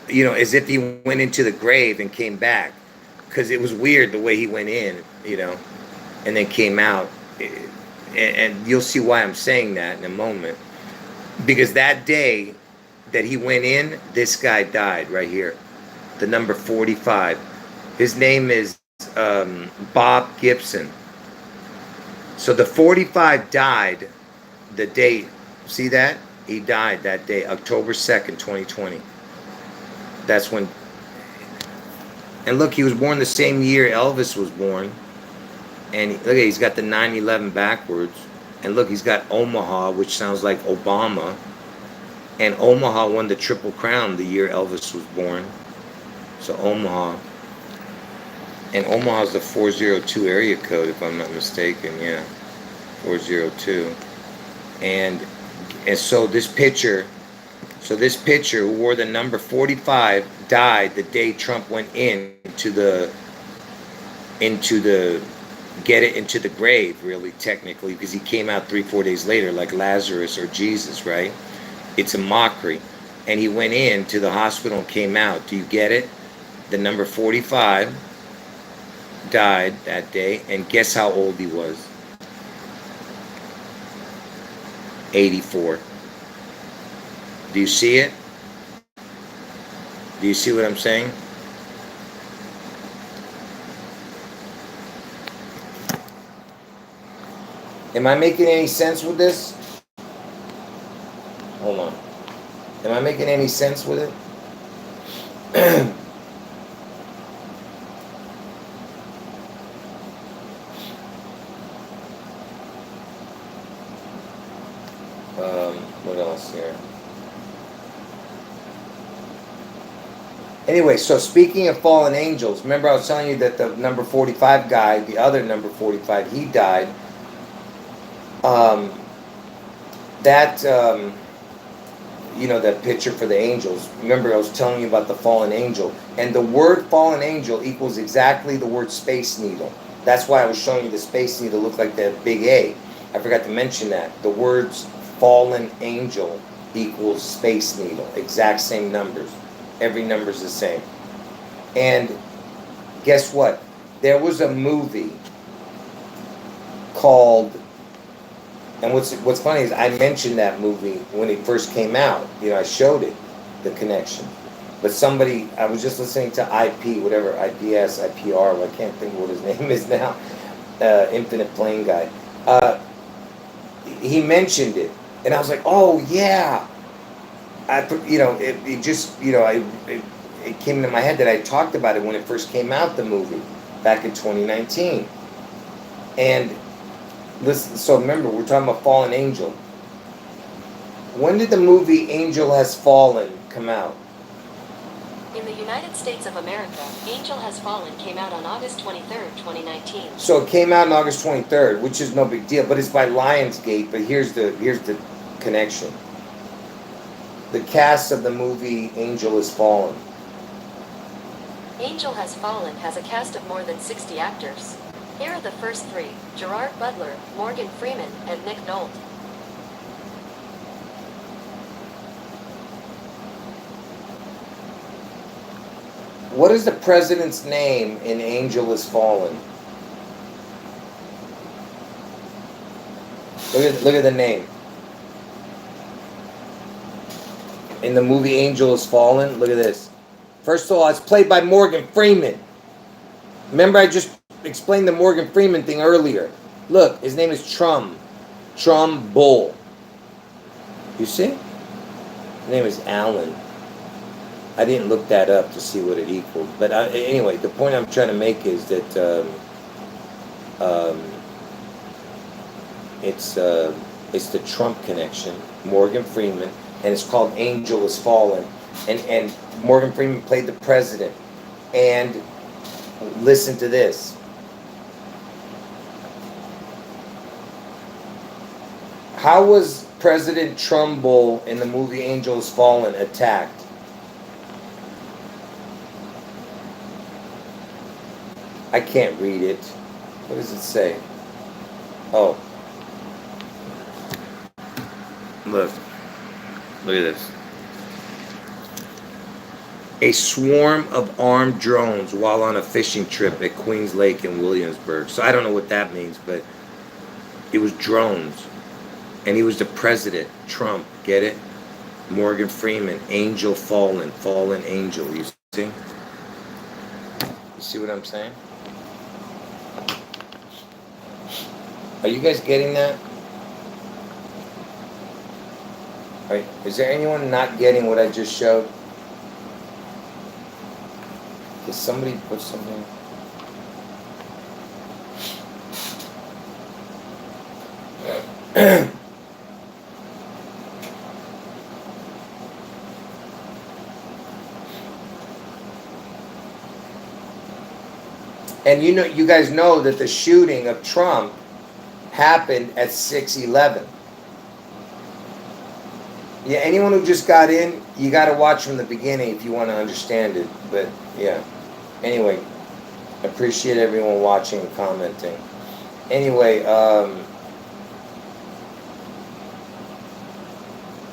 you know, as if he went into the grave and came back. Because it was weird the way he went in, you know, and then came out. And you'll see why I'm saying that in a moment. Because that day that he went in, this guy died right here. The number 45. His name is Bob Gibson. So the 45 died the day, see that? He died that day, October 2nd, 2020. That's when, and look, he was born the same year Elvis was born. And look, he's got the 9/11 backwards. And look, he's got Omaha, which sounds like Obama. And Omaha won the Triple Crown the year Elvis was born. So Omaha. And Omaha's the 402 area code, if I'm not mistaken. Yeah, 402. And so this pitcher who wore the number 45 died the day Trump went into the get it into the grave, really, technically, because he came out 3-4 days later like Lazarus or Jesus, right? It's a mockery. And he went into the hospital and came out. Do you get it? The number 45 died that day, and guess how old he was? 84. Do you see it? Do you see what I'm saying? Am I making any sense with this? Hold on. Am I making any sense with it? What else here? Anyway, so speaking of fallen angels, remember I was telling you that the number 45 guy, the other number 45, he died. Um, that, that picture for the angels. Remember I was telling you about the fallen angel. And the word fallen angel equals exactly the word space needle. That's why I was showing you the space needle looked like that big A. I forgot to mention that. The words fallen angel equals space needle. Exact same numbers. Every number's the same. And guess what? There was a movie called, and what's funny is I mentioned that movie when it first came out. I showed it, the connection. But somebody, I was just listening to IP, whatever, IPS, IPR, I can't think of what his name is now, Infinite Plane guy. He mentioned it, and I was like, oh yeah. It came into my head that I talked about it when it first came out, the movie, back in 2019. And listen, so remember, we're talking about Fallen Angel. When did the movie Angel Has Fallen come out? In the United States of America, Angel Has Fallen came out on August 23rd, 2019. So it came out on August 23rd, which is no big deal, but it's by Lionsgate. But here's the connection. The cast of the movie Angel Has Fallen. Angel Has Fallen has a cast of more than 60 actors. Here are the first three: Gerard Butler, Morgan Freeman, and Nick Nolte. What is the president's name in Angel Has Fallen? Look at the name. In the movie Angel Has Fallen, look at this. First of all, it's played by Morgan Freeman. Remember I just explained the Morgan Freeman thing earlier. Look, his name is Trumbull. You see? His name is Alan. I didn't look that up to see what it equaled. But anyway, the point I'm trying to make is that it's the Trump connection, Morgan Freeman, and it's called Angel Has Fallen. And Morgan Freeman played the president. And listen to this. How was President Trumbull in the movie Angel Has Fallen attacked? I can't read it. What does it say? Oh. Look at this. A swarm of armed drones while on a fishing trip at Queens Lake in Williamsburg. So I don't know what that means, but it was drones. And he was the president, Trump, get it? Morgan Freeman, Angel Fallen, fallen angel, you see? You see what I'm saying? Are you guys getting that? All right. Is there anyone not getting what I just showed? Did somebody put something? And you guys know that the shooting of Trump happened at 6/11. Yeah, anyone who just got in, you got to watch from the beginning if you want to understand it. But yeah, anyway, appreciate everyone watching and commenting. Anyway,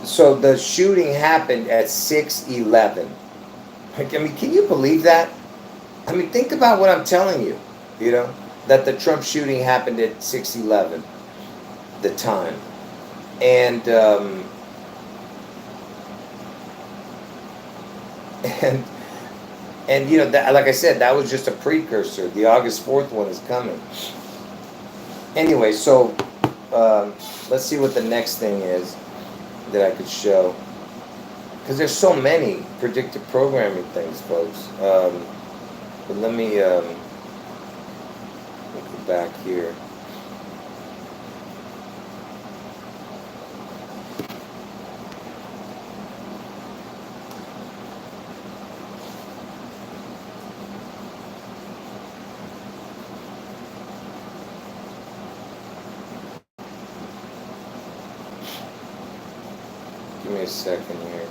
so the shooting happened at 6/11. I mean, can you believe that? I mean, think about what I'm telling you, that the Trump shooting happened at 6/11, the time. And that, like I said, that was just a precursor. The August 4th one is coming. Anyway, so let's see what the next thing is that I could show. Because there's so many predictive programming things, folks. But let me go back here. a second here.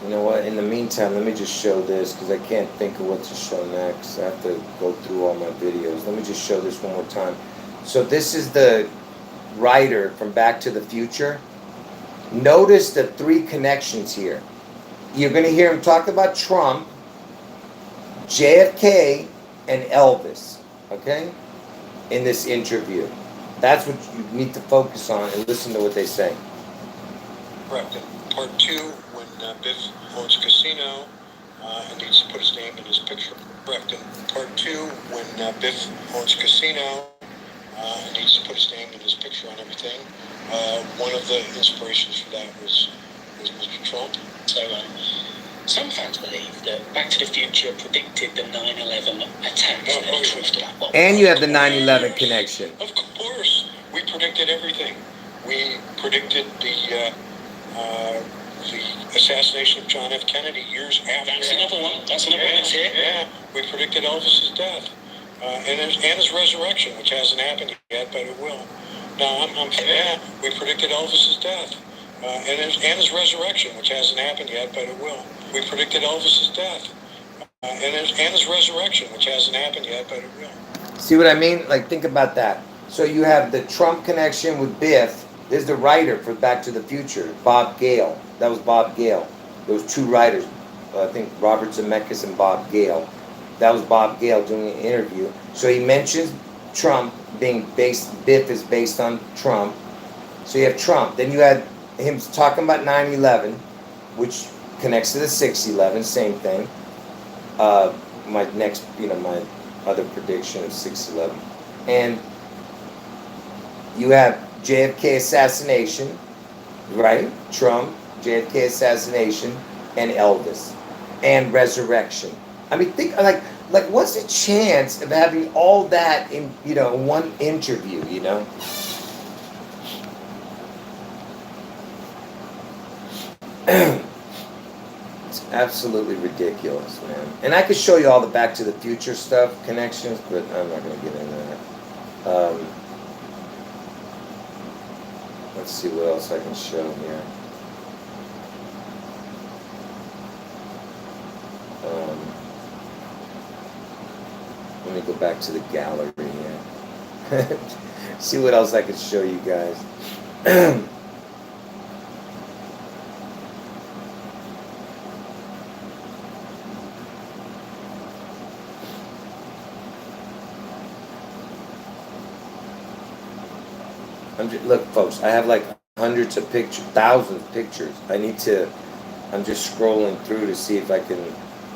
You know what? In the meantime, let me just show this because I can't think of what to show next. I have to go through all my videos. Let me just show this one more time. So this is the writer from Back to the Future. Notice the three connections here. You're going to hear him talk about Trump, JFK, and Elvis, okay, in this interview. That's what you need to focus on and listen to what they say. Correct. And part two, when Biff owns a casino and needs to put his name in his picture. Correct. And part two, when Biff owns a casino and needs to put his name in his picture on everything. One of the inspirations for that was Mr. Trump. So some fans believe that Back to the Future predicted the 9/11 attacks. And you have the 9/11 connection. Of course, we predicted everything. We predicted the assassination of John F. Kennedy years after. That's another one. That's another one that's here. Yeah, we predicted Elvis's death and his resurrection, which hasn't happened yet, but it will. No, we predicted Elvis's death and his resurrection, which hasn't happened yet, but it will. We predicted Elvis's death and his resurrection, which hasn't happened yet, but it will. See what I mean? Like, think about that. So you have the Trump connection with Biff. There's the writer for Back to the Future, Bob Gale. That was Bob Gale. There was two writers, I think Robert Zemeckis and Bob Gale. That was Bob Gale doing an interview. So he mentions Trump being based, Biff is based on Trump. So you have Trump. Then you had him talking about 9/11, which connects to the 6/11, same thing. My next, my other prediction of 6/11. And you have JFK assassination, right? Trump, JFK assassination, and Elvis, and resurrection. I mean, think like what's the chance of having all that in one interview? It's absolutely ridiculous, man. And I could show you all the Back to the Future stuff, connections, but I'm not going to get into that. Let's see what else I can show here. Let me go back to the gallery here. See what else I can show you guys. Look, folks, I have like hundreds of pictures, thousands of pictures. I'm just scrolling through to see if I can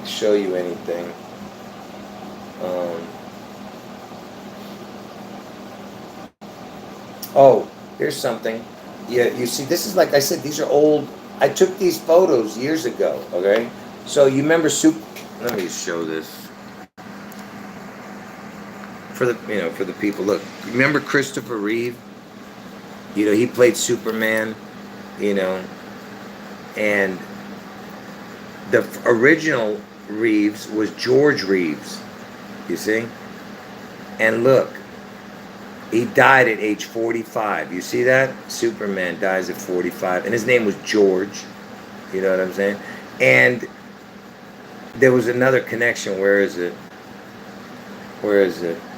show you anything. Oh, here's something. Yeah, you see, this is, like I said, these are old. I took these photos years ago, okay? So you remember let me show this. For the people, look, remember Christopher Reeve? He played Superman, and the original Reeves was George Reeves, you see? And look, he died at age 45. You see that? Superman dies at 45, and his name was George. You know what I'm saying? And there was another connection. Where is it?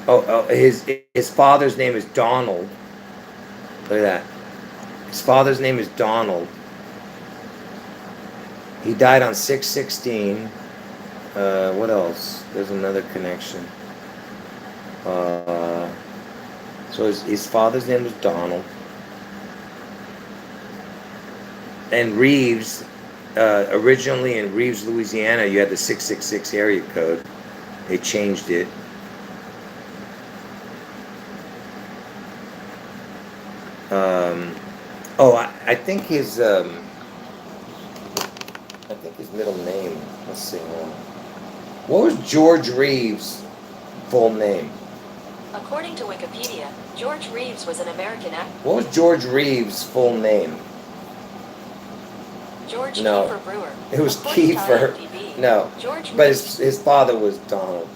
Oh, his father's name is Donald. Look at that. His father's name is Donald. He died on 6/16. What else? There's another connection. So his father's name was Donald. And Reeves, originally in Reeves, Louisiana, you had the 666 area code. They changed it. I think his middle name. Let's see. What was George Reeves' full name? According to Wikipedia, George Reeves was an American actor. What was George Reeves' full name? George No. Kiefer Brewer. It was According to Kiefer. IMDb, No. George But Reeves. his father was Donald.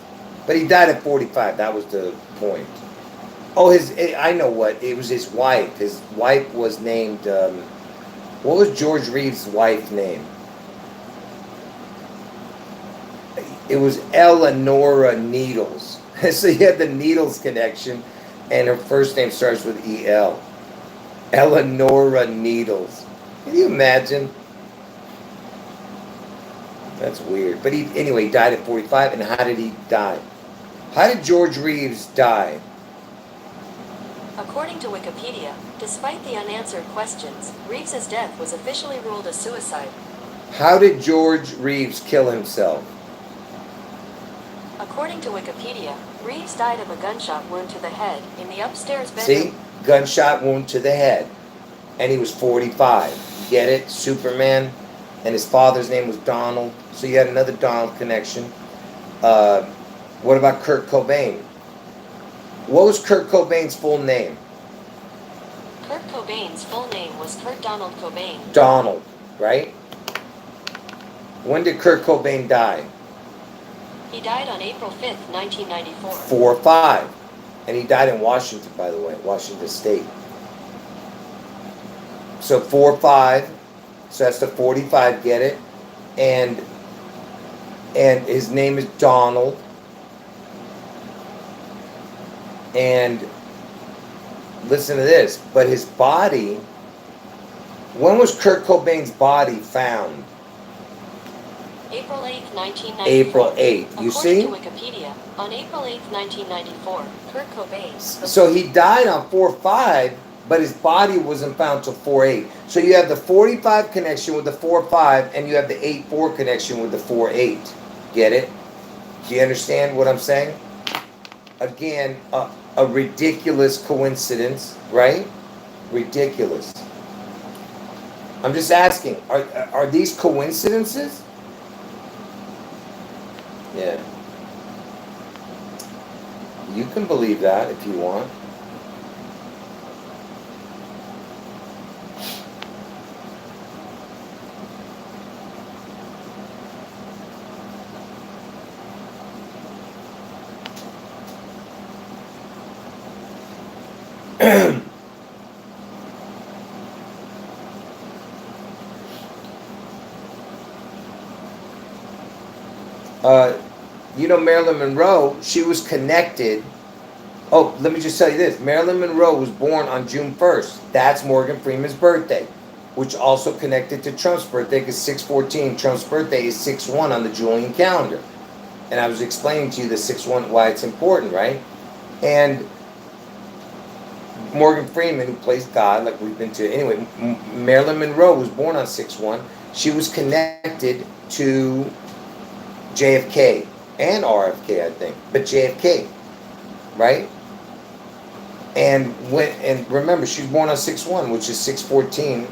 But he died at 45. That was the point. Oh, I know what. It was his wife. His wife was named, what was George Reeves' wife's name? It was Eleonora Needles. So you had the Needles connection, and her first name starts with E-L. Eleonora Needles. Can you imagine? That's weird. But anyway, he died at 45. And how did he die? How did George Reeves die? According to Wikipedia, despite the unanswered questions, Reeves's death was officially ruled a suicide. How did George Reeves kill himself? According to Wikipedia, Reeves died of a gunshot wound to the head in the upstairs bedroom. See? Gunshot wound to the head. And he was 45. You get it? Superman. And his father's name was Donald. So you had another Donald connection. What about Kurt Cobain? What was Kurt Cobain's full name? Kurt Cobain's full name was Kurt Donald Cobain. Donald, right? When did Kurt Cobain die? He died on April 5th, 1994. 4-5. And he died in Washington, by the way, Washington State. So 4-5. So that's the 45, get it? And his name is Donald. And listen to this, but his body, when was Kurt Cobain's body found? April 8th, 1994. April 8th. You see? According to Wikipedia, on April 8th, 1994, Kurt Cobain... So he died on 4-5, but his body wasn't found till 4-8. So you have the 45 connection with the 4-5, and you have the 8-4 connection with the 4-8. Get it? Do you understand what I'm saying? Again, a ridiculous coincidence, right? Ridiculous. I'm just asking, are these coincidences? Yeah. You can believe that if you want. You know, Marilyn Monroe, she was connected. Oh, let me just tell you this. Marilyn Monroe was born on June 1st. That's Morgan Freeman's birthday, which also connected to Trump's birthday because 6/14, Trump's birthday is 6/1 on the Julian calendar. And I was explaining to you the 6/1, why it's important, right? And Morgan Freeman, who plays God, like we've been to. Anyway, Marilyn Monroe was born on 6/1. She was connected to JFK and RFK, I think, but JFK, right? And remember, she was born on 6/1, which is 6/14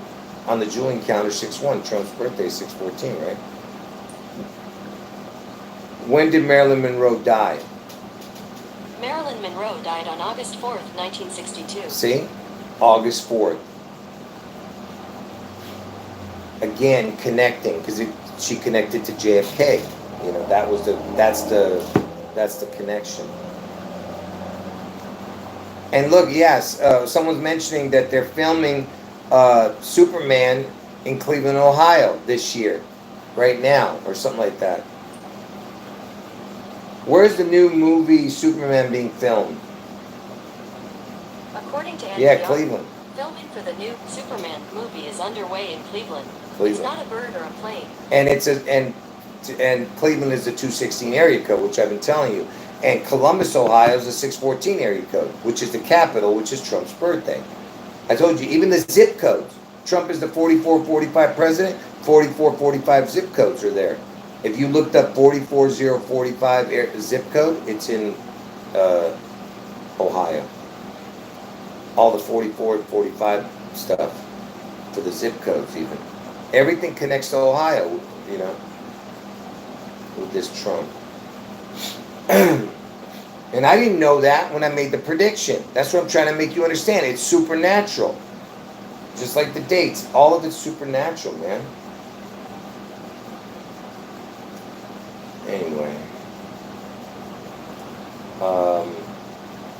on the Julian calendar. 6/1, Trump's birthday is 6/14, right? When did Marilyn Monroe die? Marilyn Monroe died on August 4th, 1962. See? August 4th. Again, connecting, because she connected to JFK. You know, that's the connection. And look, yes, someone's mentioning that they're filming Superman in Cleveland, Ohio this year, right now, or something like that. Where's the new movie Superman being filmed? According to NPR, Yeah, Cleveland. filming for the new Superman movie is underway in Cleveland. Cleveland. It's not a bird or a plane. And and Cleveland is the 216 area code, which I've been telling you. And Columbus, Ohio is the 614 area code, which is the capital, which is Trump's birthday. I told you, even the zip codes. Trump is the 4445 president, 4445 zip codes are there. If you looked up 44045 zip code, it's in Ohio. All the 44 and 45 stuff for the zip codes even. Everything connects to Ohio, you know, with this Trump. And I didn't know that when I made the prediction. That's what I'm trying to make you understand. It's supernatural. Just like the dates. All of it's supernatural, man. Anyway.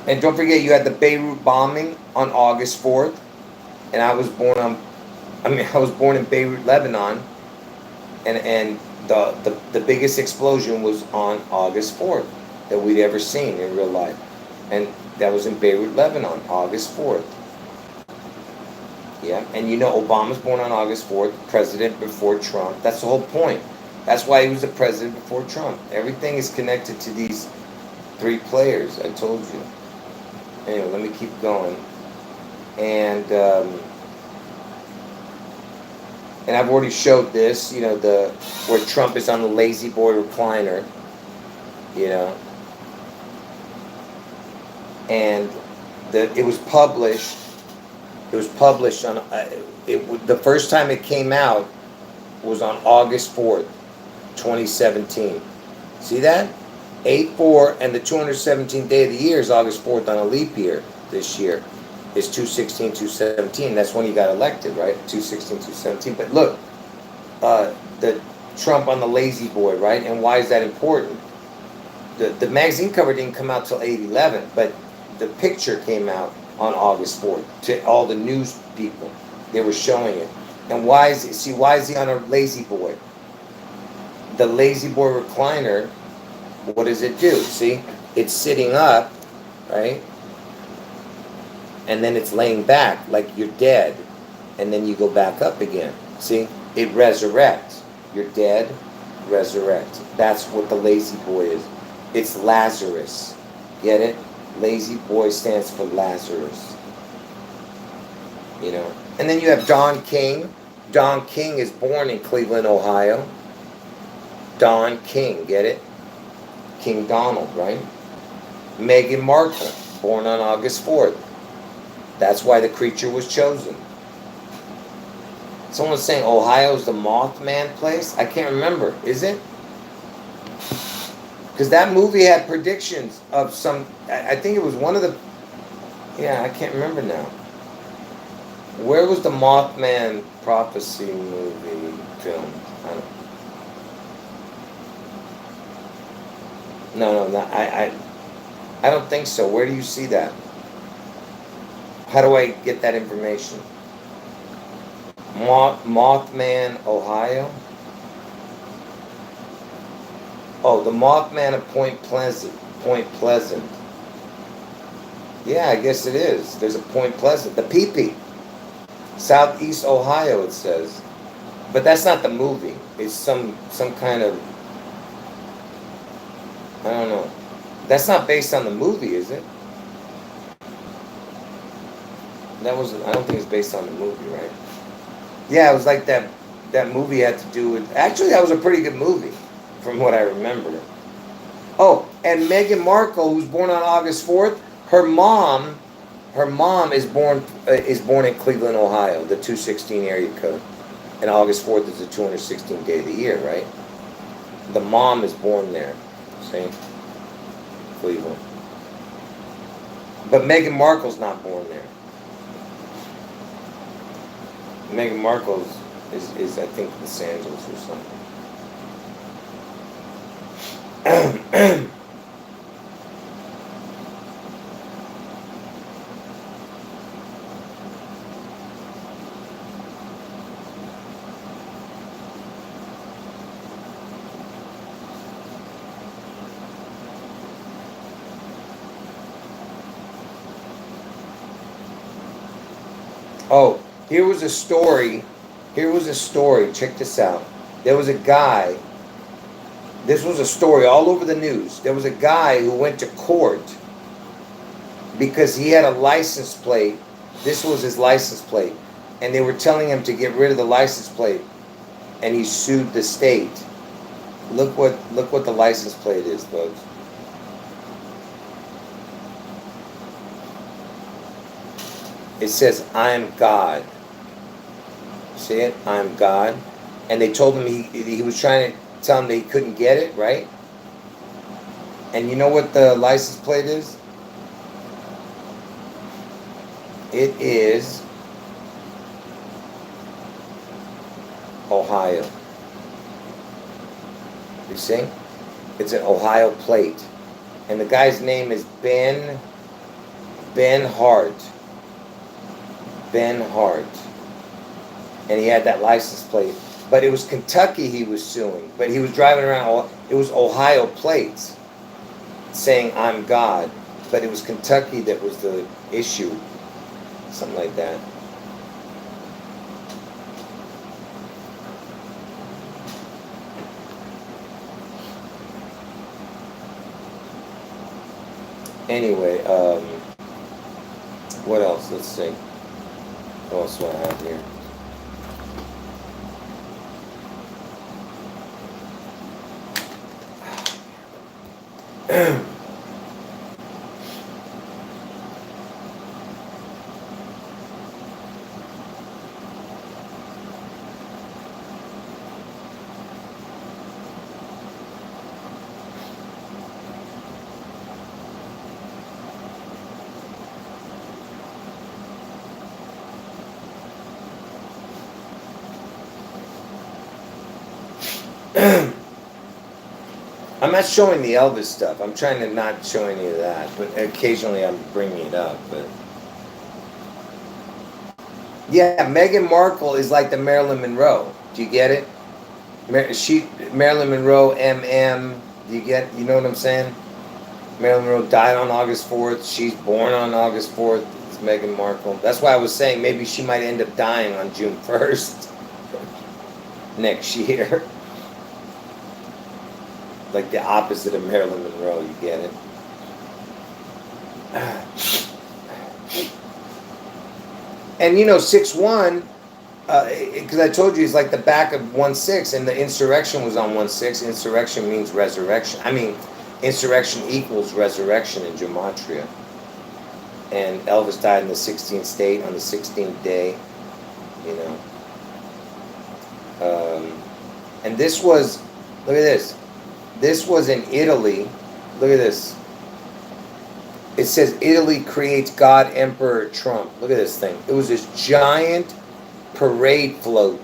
And don't forget, you had the Beirut bombing on August 4th, and I was born in Beirut, Lebanon, and the biggest explosion was on August 4th that we'd ever seen in real life. And that was in Beirut, Lebanon, August 4th. Yeah, and you know Obama's born on August 4th, president before Trump. That's the whole point. That's why he was the president before Trump. Everything is connected to these three players, I told you. Anyway, let me keep going. And I've already showed this, you know, where Trump is on the lazy boy recliner, you know. And it was published. It was published on. The first time it came out was on August 4th, 2017. See that? 8/4, and the 217th day of the year is August 4th on a leap year this year. It's 2/16/217. That's when he got elected, right? 2/16/217. But look, the Trump on the lazy boy, right? And why is that important? The magazine cover didn't come out till 8/11, but the picture came out on August 4th to all the news people. They were showing it. And why is he on a lazy boy? The lazy boy recliner, what does it do? See, it's sitting up, right? And then it's laying back like you're dead. And then you go back up again. See, it resurrects. You're dead, resurrect. That's what the lazy boy is. It's Lazarus. Get it? Lazy boy stands for Lazarus. You know? And then you have Don King. Don King is born in Cleveland, Ohio. Don King, get it? King Donald, right? Meghan Markle, born on August 4th. That's why the creature was chosen. Someone's saying Ohio's the Mothman place. I can't remember. Is it? Because that movie had predictions of some. I think it was one of the. Yeah, I can't remember now. Where was the Mothman prophecy movie filmed? No, I don't think so. Where do you see that? How do I get that information? Mothman, Ohio. Oh, the Mothman of Point Pleasant. Point Pleasant. Yeah, I guess it is. There's a Point Pleasant. The Pee-Pee. Southeast Ohio, it says. But that's not the movie. It's some kind of... I don't know. That's not based on the movie, is it? That wasn't... I don't think it's based on the movie, right? Yeah, it was like that movie had to do with... Actually, that was a pretty good movie, from what I remember. Oh, and Meghan Markle, who's born on August 4th, her mom is born in Cleveland, Ohio, the 216 area code. And August 4th is the 216th day of the year, right? The mom is born there. See? Cleveland. But Meghan Markle's not born there. Meghan Markle is I think Los Angeles or something. Oh, here was a story. Check this out. There was a guy. This was a story all over the news. There was a guy who went to court because he had a license plate. This was his license plate. And they were telling him to get rid of the license plate. And he sued the state. Look what the license plate is, folks. It says, I am God. See it? I am God. And they told him he was trying to tell him that he couldn't get it, right? And you know what the license plate is? It is Ohio. You see? It's an Ohio plate. And the guy's name is Ben Ben Hart. Ben Hart. And he had that license plate. But it was Kentucky he was suing. But he was driving around, it was Ohio plates saying, I'm God. But it was Kentucky that was the issue. Something like that. Anyway, what else? Let's see. What else do I have here? I'm not showing the Elvis stuff. I'm trying to not show any of that, but occasionally I'm bringing it up. But yeah, Meghan Markle is like the Marilyn Monroe. Do you get it? Marilyn Monroe, MM. Do you know what I'm saying? Marilyn Monroe died on August 4th. She's born on August 4th. It's Meghan Markle. That's why I was saying maybe she might end up dying on June 1st next year. Like the opposite of Marilyn Monroe, you get it? And 6-1, because I told you it's like the back of 1-6, and the insurrection was on 1-6. Insurrection means resurrection. Insurrection equals resurrection in Gematria. And Elvis died in the 16th state on the 16th day, and this was, look at this. This was in Italy. Look at this. It says Italy creates God Emperor Trump. Look at this thing. It was this giant parade float.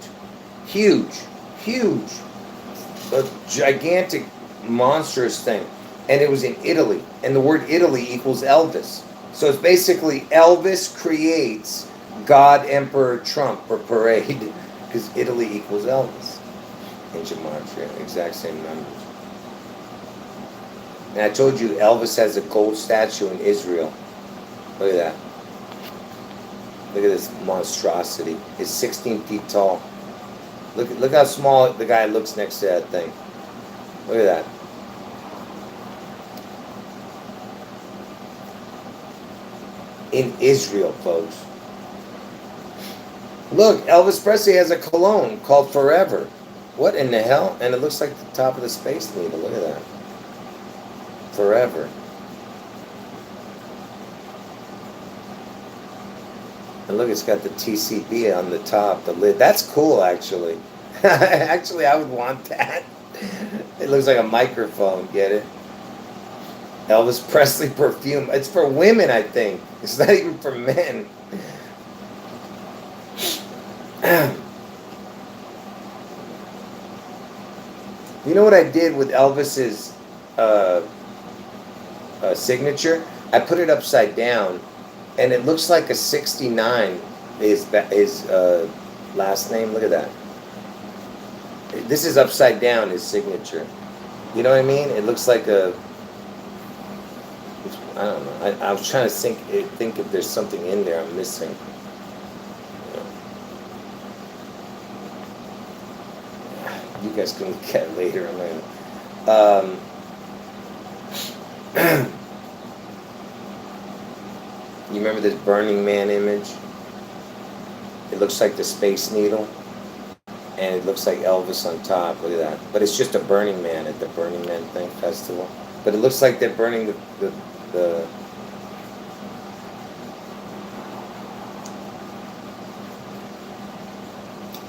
Huge. A gigantic, monstrous thing. And it was in Italy. And the word Italy equals Elvis. So it's basically Elvis creates God Emperor Trump for parade. Because Italy equals Elvis. In Gematria. Exact same numbers. And I told you Elvis has a gold statue in Israel. Look at that. Look at this monstrosity. It's 16 feet tall. Look how small the guy looks next to that thing. Look at that. In Israel, folks. Look, Elvis Presley has a cologne called Forever. What in the hell? And it looks like the top of the Space Needle. Look at that. Forever. And look, it's got the TCB on the top, the lid. That's cool, actually. Actually, I would want that. It looks like a microphone, get it? Elvis Presley perfume. It's for women, I think. It's not even for men. You know what I did with Elvis's signature? I put it upside down, and it looks like a 69. His last name. Look at that. This is upside down. His signature. You know what I mean? It looks like a. I don't know. I was trying to think if there's something in there I'm missing. You guys can look at it later. You remember this Burning Man image? It looks like the Space Needle, and it looks like Elvis on top. Look at that. But it's just a Burning Man at the Burning Man festival. But it looks like they're burning the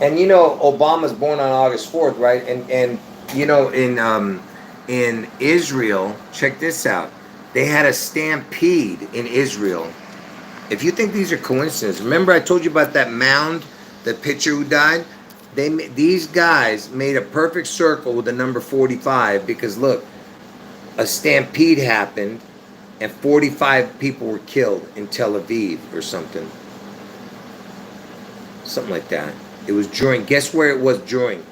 And Obama's born on August 4th, right? And in Israel, check this out. They had a stampede in Israel. If you think these are coincidences, remember I told you about that mound, the pitcher who died? These guys made a perfect circle with the number 45 because look, a stampede happened, and 45 people were killed in Tel Aviv or something. Something like that. It was during, guess where it was during?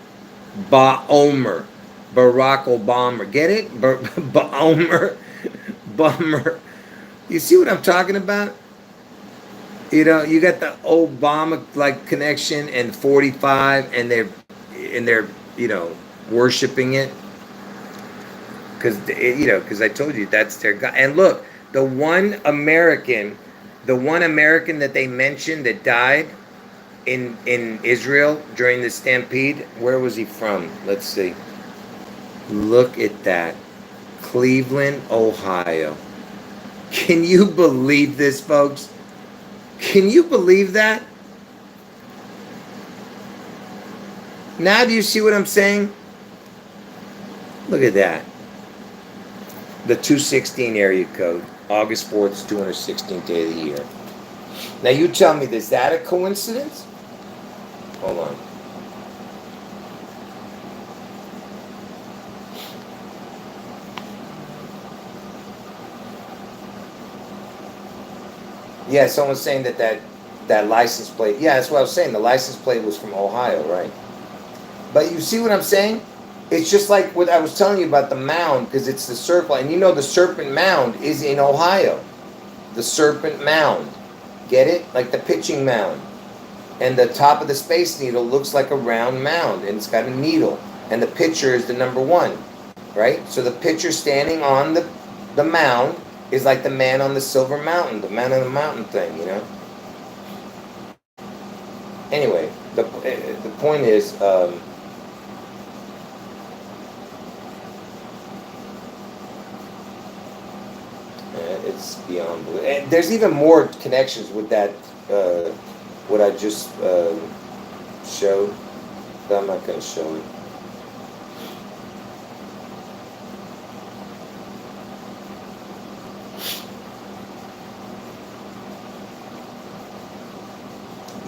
Ba'omer. Barack Obama. Get it? Ba'omer. Bummer. You see what I'm talking about? You know, you got the Obama like connection and 45 and they're you know, worshiping it. Because I told you that's their God. And look, the one American that they mentioned that died in Israel during the stampede, where was he from? Let's see. Look at that. Cleveland, Ohio. Can you believe this, folks? Can you believe that? Now do you see what I'm saying? Look at that. The 216 area code, August 4th, 216th day of the year. Now you tell me, is that a coincidence? Hold on. Yeah, someone's saying that license plate. Yeah, that's what I was saying. The license plate was from Ohio, right? But you see what I'm saying? It's just like what I was telling you about the mound, because it's the circle. And you know the Serpent Mound is in Ohio. The Serpent Mound. Get it? Like the pitching mound. And the top of the Space Needle looks like a round mound, and it's got a needle. And the pitcher is the number 1, right? So the pitcher standing on the mound is like the man on the Silver Mountain, the man on the mountain thing, you know? Anyway, the point is, it's beyond belief. And there's even more connections with that, what I just showed, but I'm not going to show it.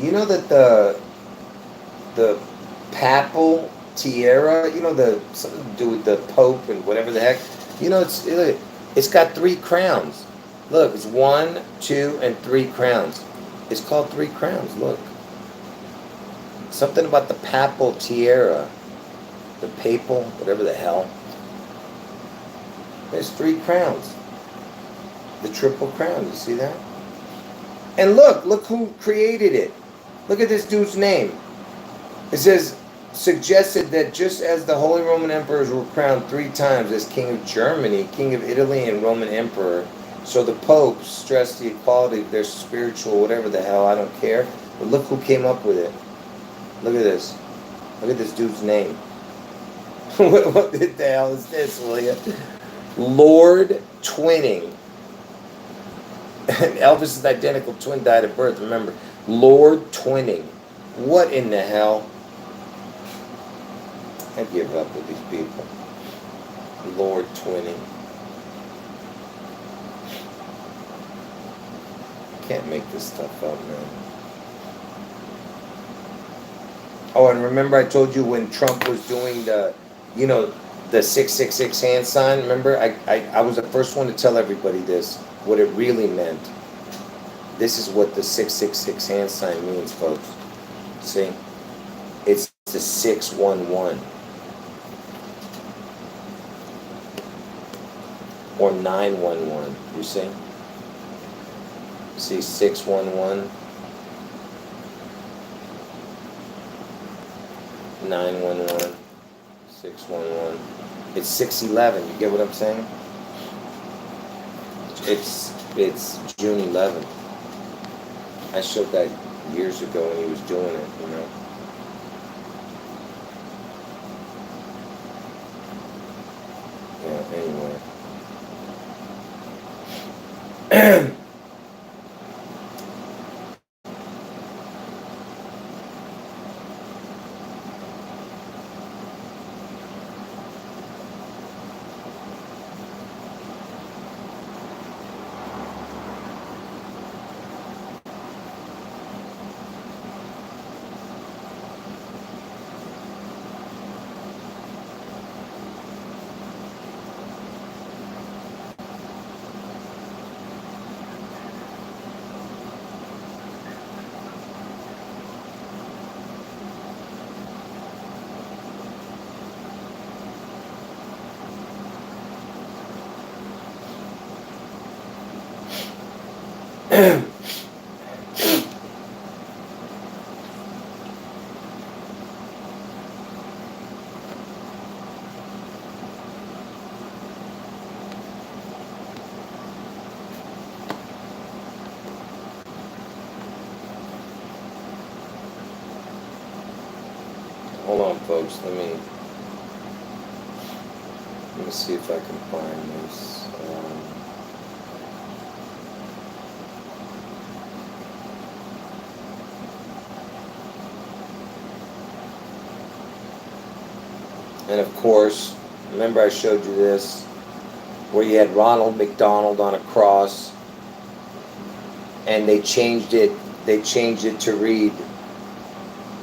You know that the papal tiara, you know, something to do with the Pope and whatever the heck. You know, it's got 3 crowns. Look, it's 1, 2, and 3 crowns. It's called 3 crowns. Look, something about the papal tiara, the papal, whatever the hell. There's 3 crowns. The triple crown. You see that? And look who created it. Look at this dude's name. It says, suggested that just as the Holy Roman Emperors were crowned 3 times as King of Germany, King of Italy, and Roman Emperor, so the popes stressed the equality of their spiritual, whatever the hell, I don't care. But look who came up with it. Look at this. Look at this dude's name. What the hell is this, will you? Lord Twinning. And Elvis's identical twin died at birth, remember. Lord Twinning. What in the hell? I give up with these people. Lord Twinning. Can't make this stuff up, man. Oh, and remember I told you when Trump was doing the 666 hand sign? Remember? I was the first one to tell everybody this, what it really meant. This is what the 666 hand sign means, folks. See? It's the 611. Or 911, you see? See 611, 911, 611. It's 611. You get what I'm saying? It's June 11th. I showed that years ago when he was doing it, you know. Yeah, anyway. Hold on, folks. Let me see if I can find this. And of course, remember I showed you this, where you had Ronald McDonald on a cross, and they changed it to read,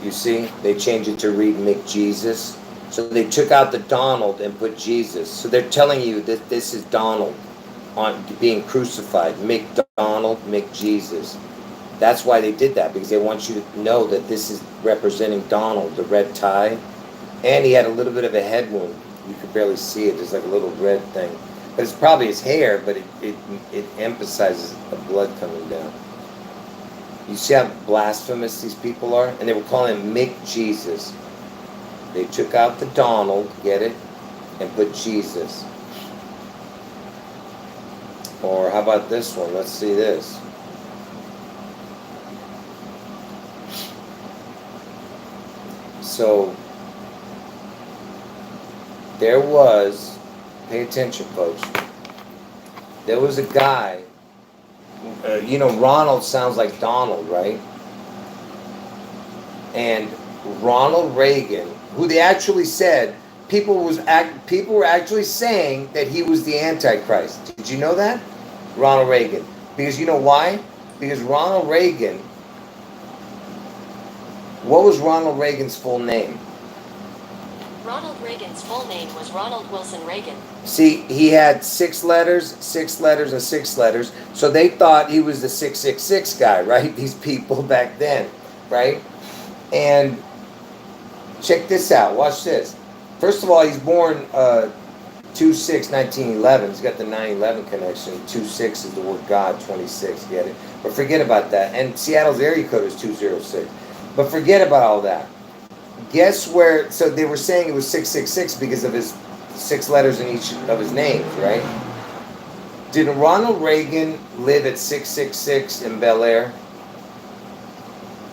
you see, they changed it to read McJesus. So they took out the Donald and put Jesus. So they're telling you that this is Donald on being crucified. McDonald, McJesus. That's why they did that, because they want you to know that this is representing Donald, the red tie. And he had a little bit of a head wound. You could barely see it. There's like a little red thing. But it's probably his hair, but it emphasizes the blood coming down. You see how blasphemous these people are? And they were calling him McJesus. They took out the Donald, get it, and put Jesus. Or how about this one? Let's see this. So, there was, pay attention folks, there was a guy, you know, Ronald sounds like Donald, right? And Ronald Reagan, who they actually said, people were actually saying that he was the Antichrist. Did you know that? Ronald Reagan. Because you know why? Because Ronald Reagan, what was Ronald Reagan's full name? Ronald Reagan's full name was Ronald Wilson Reagan. See, he had 6 letters, 6 letters, and 6 letters. So they thought he was the 666 guy, right? These people back then, right? And check this out. Watch this. First of all, he's born 2/6/1911. He's got the 9/11 connection. 26 is the word God. 26, get it? But forget about that. And Seattle's area code is 206. But forget about all that. Guess where? So they were saying it was 666 because of his 6 letters in each of his names, right? Did Ronald Reagan live at 666 in Bel Air?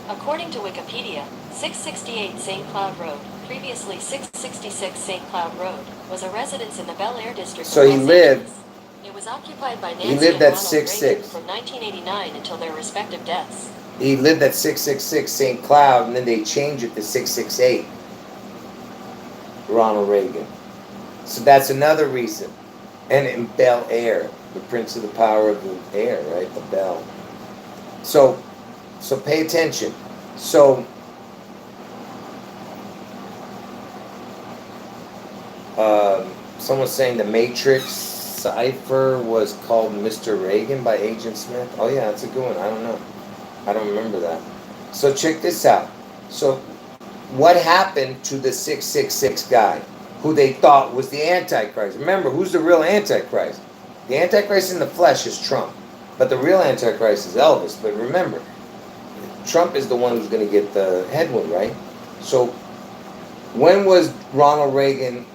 According to Wikipedia, 668 St. Cloud Road, previously 666 St. Cloud Road, was a residence in the Bel Air district So of he Los lived. Angeles. It was occupied by Nancy He lived and at Ronald 66. Reagan from 1989 until their respective deaths. He lived at 666 St. Cloud, and then they changed it to 668. Ronald Reagan. So that's another reason. And in Bel Air, the prince of the power of the air, right? The bell. So pay attention. So someone's saying the Matrix cipher was called Mr. Reagan by Agent Smith. Oh yeah, that's a good one. I don't know. I don't remember that. So check this out. So what happened to the 666 guy who they thought was the Antichrist? Remember, who's the real Antichrist? The Antichrist in the flesh is Trump. But the real Antichrist is Elvis. But remember, Trump is the one who's going to get the headwind, right? So when was Ronald Reagan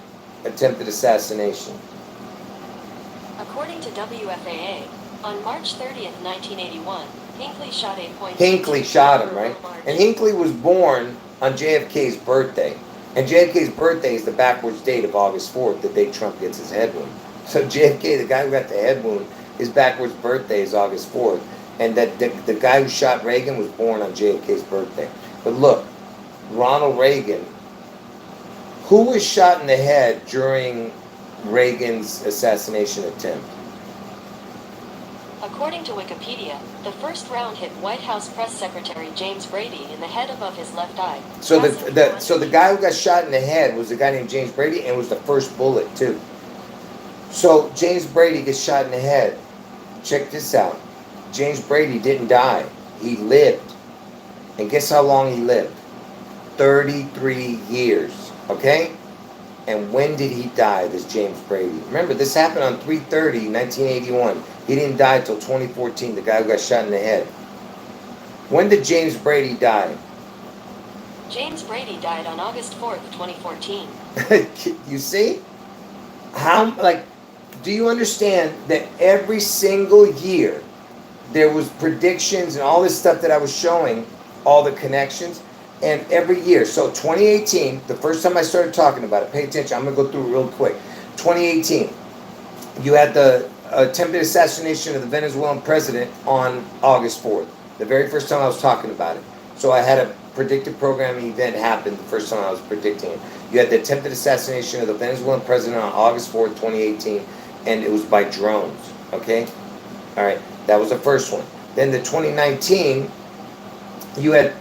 attempted assassination? According to WFAA, on March 30th, 1981, Hinckley shot a point. Hinckley shot him, right? And Hinckley was born on JFK's birthday. And JFK's birthday is the backwards date of August 4th, the day Trump gets his head wound. So JFK, the guy who got the head wound, his backwards birthday is August 4th. And that the guy who shot Reagan was born on JFK's birthday. But look, Ronald Reagan, who was shot in the head during Reagan's assassination attempt? According to Wikipedia, the first round hit White House Press Secretary James Brady in the head above his left eye. So the guy who got shot in the head was a guy named James Brady, and it was the first bullet too. So James Brady gets shot in the head. Check this out. James Brady didn't die. He lived. And guess how long he lived? 33 years. Okay? And when did he die, this James Brady? Remember, this happened on 3/30/1981. He didn't die until 2014, the guy who got shot in the head. When did James Brady die? James Brady died on August 4th, 2014. You see? Do you understand that every single year there was predictions and all this stuff that I was showing, all the connections, and every year. So 2018, the first time I started talking about it, pay attention, I'm going to go through it real quick. 2018, you had the attempted assassination of the Venezuelan president on August 4th. The very first time I was talking about it. So I had a predictive programming event happen the first time I was predicting it. You had the attempted assassination of the Venezuelan president on August 4th, 2018, and it was by drones, okay? All right, that was the first one. Then the 2019, you had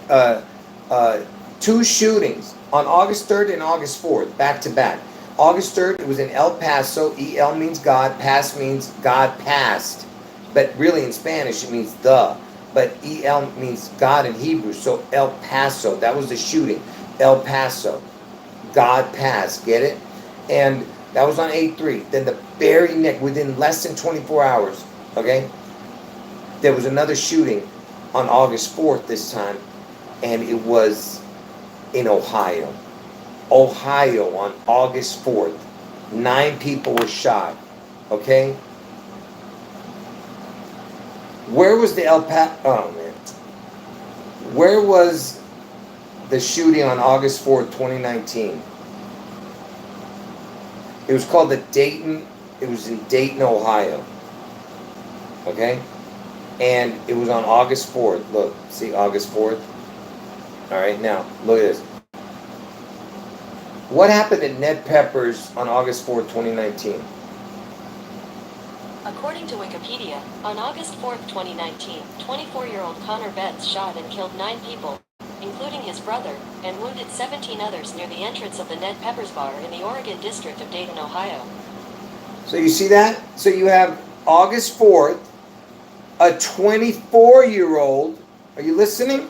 two shootings on August 3rd and August 4th, back to back. August 3rd, it was in El Paso. El means God, pass means God passed. But really in Spanish, it means the. But El means God in Hebrew, so El Paso. That was the shooting. El Paso. God passed, get it? And that was on 8/3. Then the very next, within less than 24 hours, okay, there was another shooting on August 4th this time, and it was in Ohio. Ohio on August 4th. 9 people were shot, okay? Where was the Where was the shooting on August 4th, 2019? It was called it was in Dayton, Ohio. Okay? And it was on August 4th. Look, see August 4th? Alright, now, look at this. What happened at Ned Pepper's on August 4th, 2019? According to Wikipedia, on August 4th, 2019, 24-year-old Connor Betts shot and killed 9 people, including his brother, and wounded 17 others near the entrance of the Ned Pepper's Bar in the Oregon district of Dayton, Ohio. So you see that? So you have August 4th, a 24-year-old, are you listening?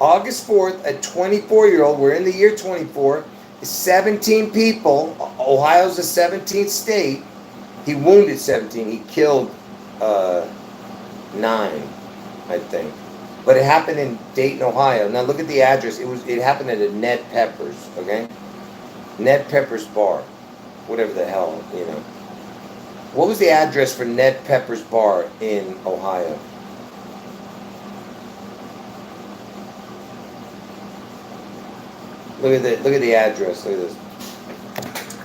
August 4th, a 24-year-old, we're in the year 24, 17 people, Ohio's the 17th state, he wounded 17, he killed 9, I think. But it happened in Dayton, Ohio. Now look at the address, it happened at a Ned Pepper's, okay? Ned Pepper's Bar, whatever the hell, you know. What was the address for Ned Pepper's Bar in Ohio? Look at the address. Look at this.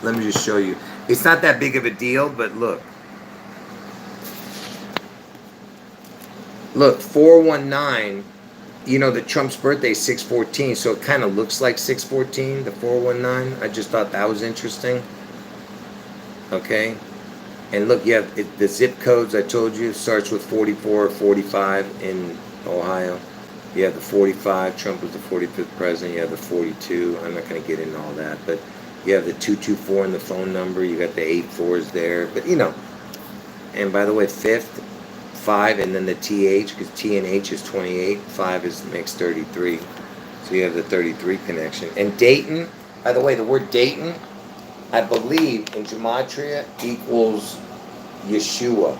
Let me just show you. It's not that big of a deal, but look. Look, 419. You know that Trump's birthday is 6/14, so it kind of looks like 6/14, the 419. I just thought that was interesting. Okay. And look, you have the zip codes I told you. It starts with 44 or 45 in Ohio. You have the 45. Trump was the 45th president. You have the 42. I'm not going to get into all that. But you have the 224 in the phone number. You got the 84s there. But, you know. And by the way, 5th, 5, and then the TH, because T and H is 28. 5 makes 33. So you have the 33 connection. And Dayton, by the way, the word Dayton, I believe in gematria equals Yeshua.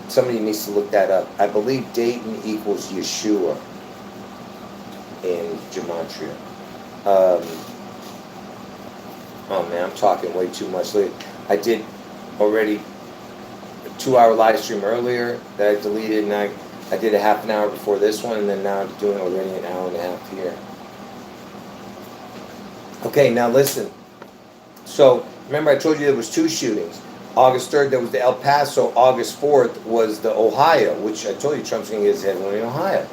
Somebody needs to look that up. I believe Dayton equals Yeshua in gematria. Oh man, I'm talking way too much. I did already a 2-hour live stream earlier that I deleted, and I did a half an hour before this one, and then now I'm doing already an hour and a half here. Okay, now listen. So, remember I told you there was 2 shootings. August 3rd, there was the El Paso. August 4th was the Ohio, which I told you Trump's going to get his head one in Ohio.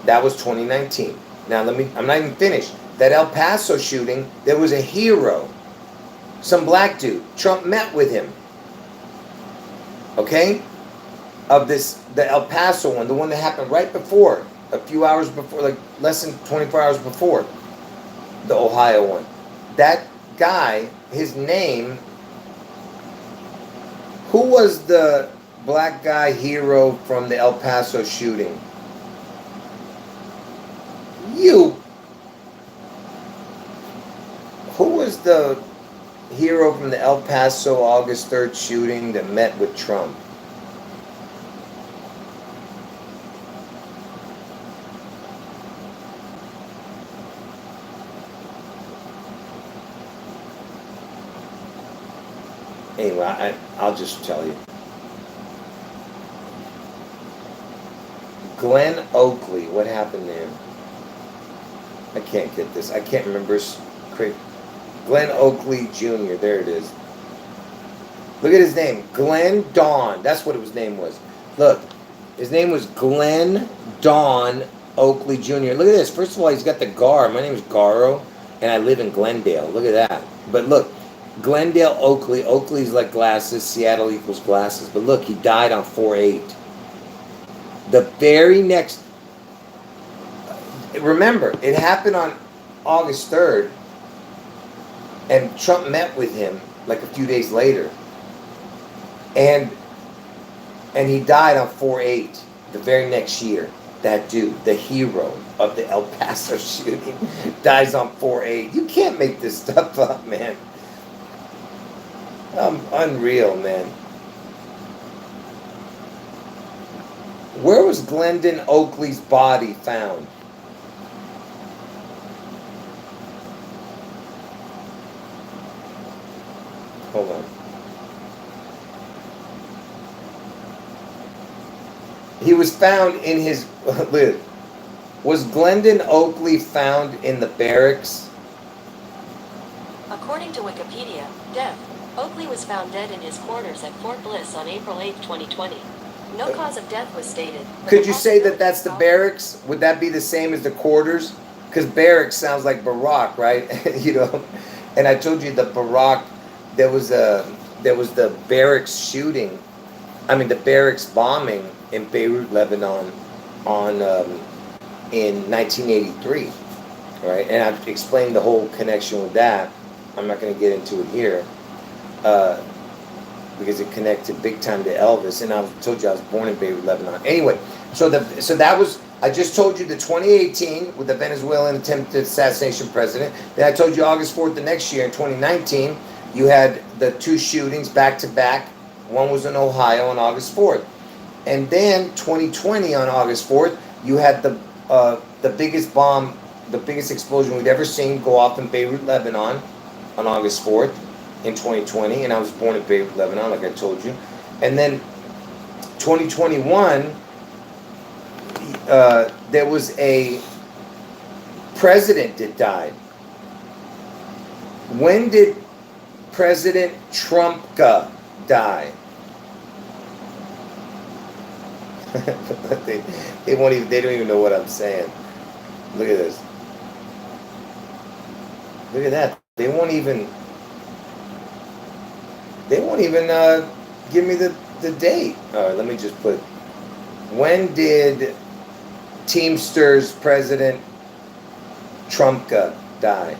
That was 2019. Now, I'm not even finished. That El Paso shooting, there was a hero. Some black dude. Trump met with him. Okay? The El Paso one, the one that happened right before, a few hours before, like less than 24 hours before, the Ohio one. That guy, his name, who was the black guy hero from the El Paso shooting? You. Who was the hero from the El Paso August 3rd shooting that met with Trump. Anyway, I'll just tell you. Glenn Oakley, what happened to him? I can't get this. I can't remember. Glenn Oakley Jr., there it is. Look at his name. Glenn Dawn. That's what his name was. Look, his name was Glenn Dawn Oakley Jr. Look at this. First of all, he's got the Gar. My name is Garo, and I live in Glendale. Look at that. But look, Glendale Oakley. Oakley's like glasses. Seattle equals glasses. But look, he died on 4/8. The very next... Remember, it happened on August 3rd, and Trump met with him like a few days later. And he died on 4/8 the very next year. That dude, the hero of the El Paso shooting, dies on 4/8. You can't make this stuff up, man. Unreal, man. Where was Glendon Oakley's body found? Hold on. He was found in his... Was Glendon Oakley found in the barracks? According to Wikipedia, death. Oakley was found dead in his quarters at Fort Bliss on April 8, 2020. No cause of death was stated. Could you say that that's the barracks? Would that be the same as the quarters? Because barracks sounds like Barack, right? You know. And I told you the Barack, there was the barracks shooting. I mean the barracks bombing in Beirut, Lebanon, in 1983, right? And I've explained the whole connection with that. I'm not going to get into it here. Because it connected big time to Elvis, and I told you I was born in Beirut, Lebanon. Anyway, so that was, I just told you the 2018 with the Venezuelan attempted assassination president. Then I told you August 4th the next year in 2019, you had the two shootings back to back. One was in Ohio on August 4th, and then 2020 on August 4th, you had the biggest bomb, the biggest explosion we'd ever seen go off in Beirut, Lebanon, on August 4th. In 2020, and I was born in Beirut, Lebanon, like I told you. And then 2021, there was a president that died. When did President Trumpka die? they don't even know what I'm saying. Look at this. Look at that. They won't even give me the date. All right, let me just put, when did Teamsters President Trumpka die?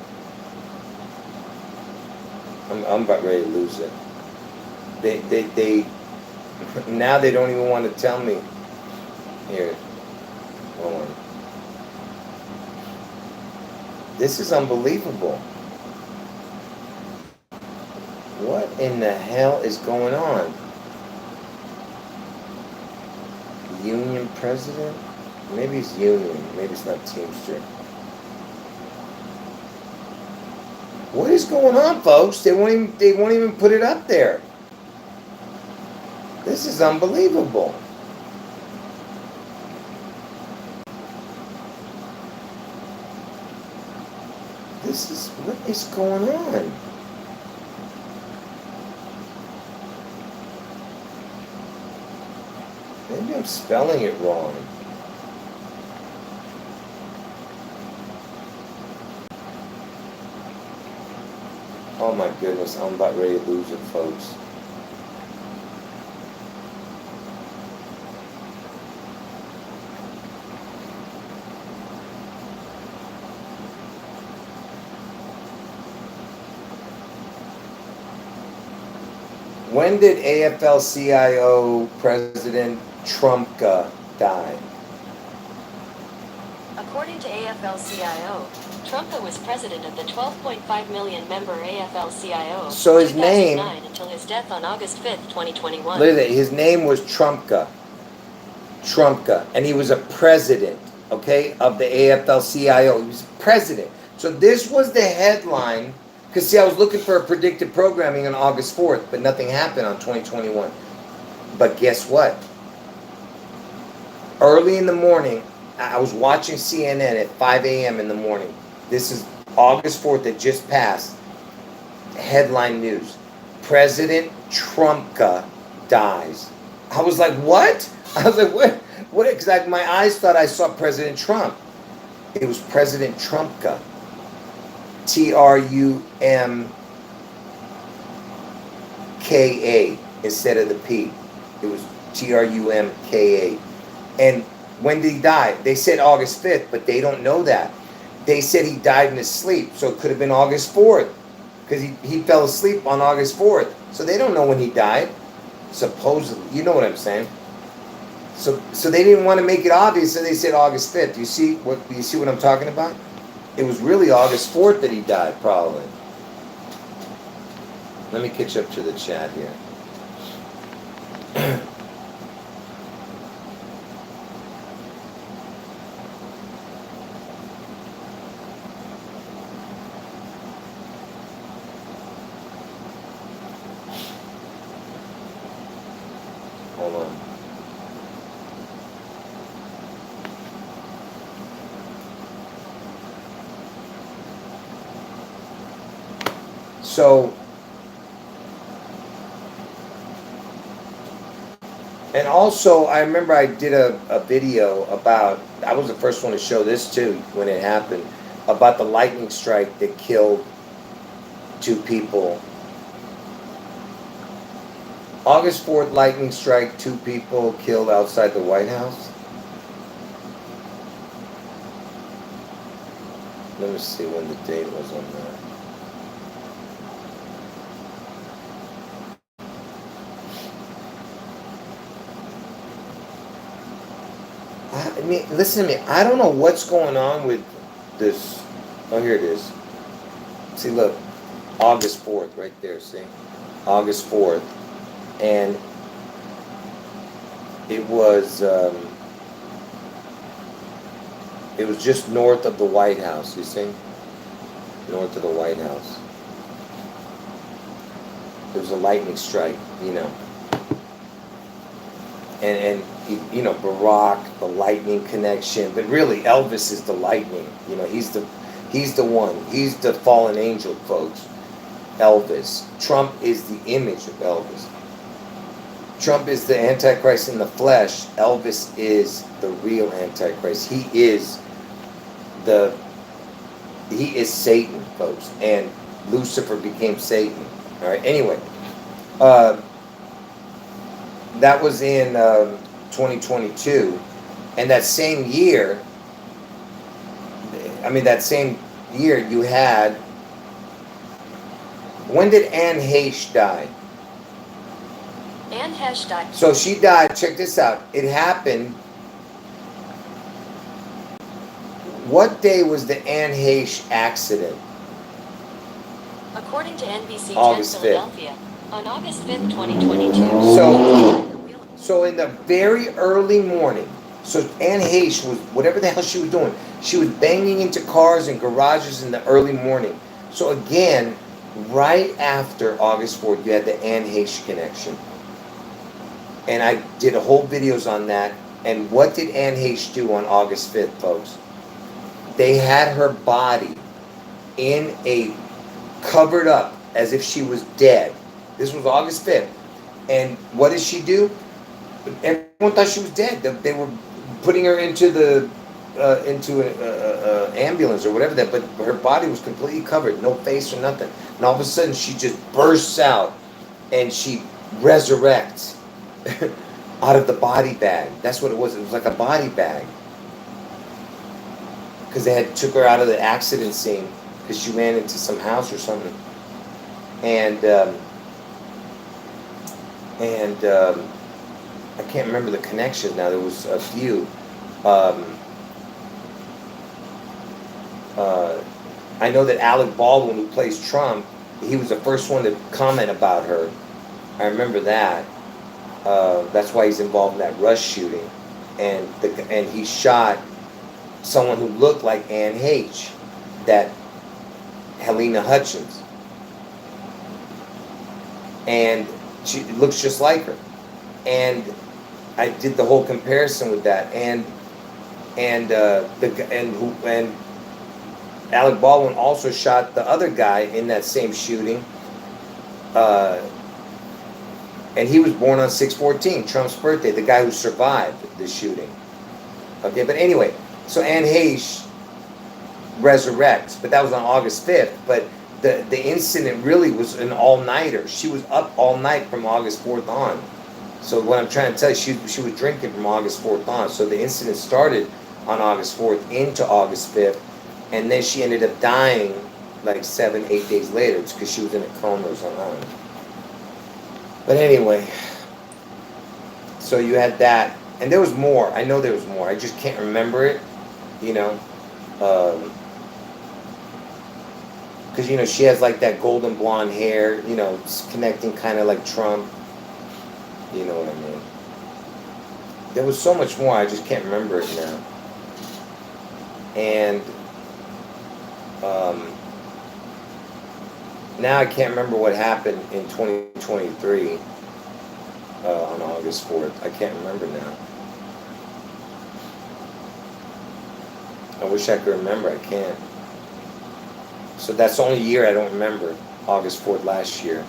I'm about ready to lose it. They now they don't even want to tell me. Here, hold on. This is unbelievable. What in the hell is going on? Union president? Maybe it's union. Maybe it's not Teamster. What is going on, folks? They won't even put it up there. This is unbelievable. What is going on? Maybe I'm spelling it wrong. Oh my goodness, I'm about ready to lose it, folks. When did AFL-CIO President Trumpka die? According to AFL-CIO, Trumka was president of the 12.5 million member AFL-CIO So his from name, 2009 until his death on August 5th, 2021. look at that, his name was Trumka. Trumka. And he was a president, okay, of the AFL-CIO. He was president. So this was the headline, because see, I was looking for a predictive programming on August 4th, but nothing happened on 2021. But guess what? Early in the morning, I was watching CNN at 5 a.m. in the morning. This is August 4th that just passed. Headline news. President Trumka dies. I was like, what? I was like, what? What? Because my eyes thought I saw President Trump. It was President Trumka. Trumka instead of the P. It was Trumka. And when did he die? They said August 5th, but they don't know that. They said he died in his sleep, so it could have been August 4th, because he fell asleep on August 4th. So they don't know when he died, supposedly. You know what I'm saying? So they didn't want to make it obvious, so they said August 5th. You see what I'm talking about? It was really August 4th that he died, probably. Let me catch up to the chat here. Hold on. So, and also I remember I did a video about, I was the first one to show this too when it happened, about the lightning strike that killed 2 people. August 4th lightning strike, 2 people killed outside the White House. Let me see when the date was on that. I mean, listen to me. I don't know what's going on with this. Oh, here it is. See, look. August 4th, right there, see? August 4th. And it was just north of the White House, you see? North of the White House. There was a lightning strike, you know. And you know, Barack, the lightning connection, but really Elvis is the lightning. You know, he's the one. He's the fallen angel, folks. Elvis. Trump is the image of Elvis. Trump is the Antichrist in the flesh. Elvis is the real Antichrist. He is Satan, folks. And Lucifer became Satan. All right. Anyway, that was in 2022, and that same year. You had. When did Anne Heche die? Anne Heche died. So she died, check this out. It happened. What day was the Anne Heche accident? According to NBC 10 August 5th. Philadelphia, on August 5th, 2022. So in the very early morning, so Anne Heche was, whatever the hell she was doing, she was banging into cars and garages in the early morning. So again, right after August 4th, you had the Anne Heche connection. And I did a whole videos on that. And what did Anne Heche do on August 5th, folks? They had her body covered up as if she was dead. This was August 5th. And what did she do? Everyone thought she was dead. They were putting her into the ambulance or whatever that, but her body was completely covered, no face or nothing. And all of a sudden, she just bursts out, and she resurrects out of the body bag. That's what it was. It was like a body bag, because they had took her out of the accident scene because she ran into some house or something, and I can't remember the connection now. There was a few. I know that Alec Baldwin, who plays Trump, he was the first one to comment about her. I remember that. That's why he's involved in that Rush shooting, and he shot someone who looked like Anne H. That Helena Hutchins, and she looks just like her. And I did the whole comparison with that, and Alec Baldwin also shot the other guy in that same shooting, and he was born on 6/14, Trump's birthday. The guy who survived the shooting. Okay, but anyway, so Anne Heche resurrects, but that was on August 5th. But the incident really was an all-nighter. She was up all night from August 4th on. So what I'm trying to tell you, she was drinking from August 4th on. So the incident started on August 4th into August 5th, and then she ended up dying like 7-8 days later. It's because she was in a coma or something. But anyway, so you had that, and there was more. I know there was more. I just can't remember it, you know. Because, you know, she has like that golden blonde hair, you know, it's connecting kind of like Trump. You know what I mean? There was so much more, I just can't remember it now. And now I can't remember what happened in 2023 on August 4th. I can't remember now. I wish I could remember, I can't. So that's the only year I don't remember, August 4th last year.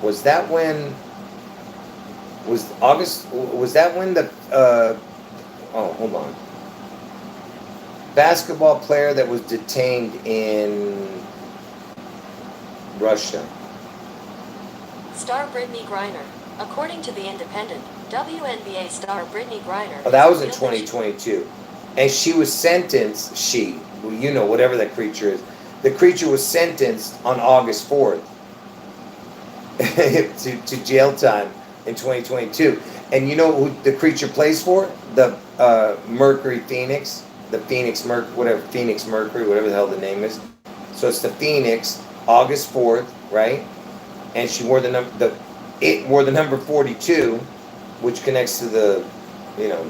Was that when, was that when the, oh, hold on. Basketball player that was detained in Russia. Star Brittany Griner. According to The Independent, WNBA star Brittany Griner. Oh, that was in 2022. And she was sentenced, well, you know, whatever that creature is. The creature was sentenced on August 4th to jail time in 2022. And you know who the creature plays for? The Mercury Phoenix. The Phoenix Mercury, whatever the hell the name is. So it's the Phoenix, August 4th, right? And she wore wore the number 42, which connects to the, you know,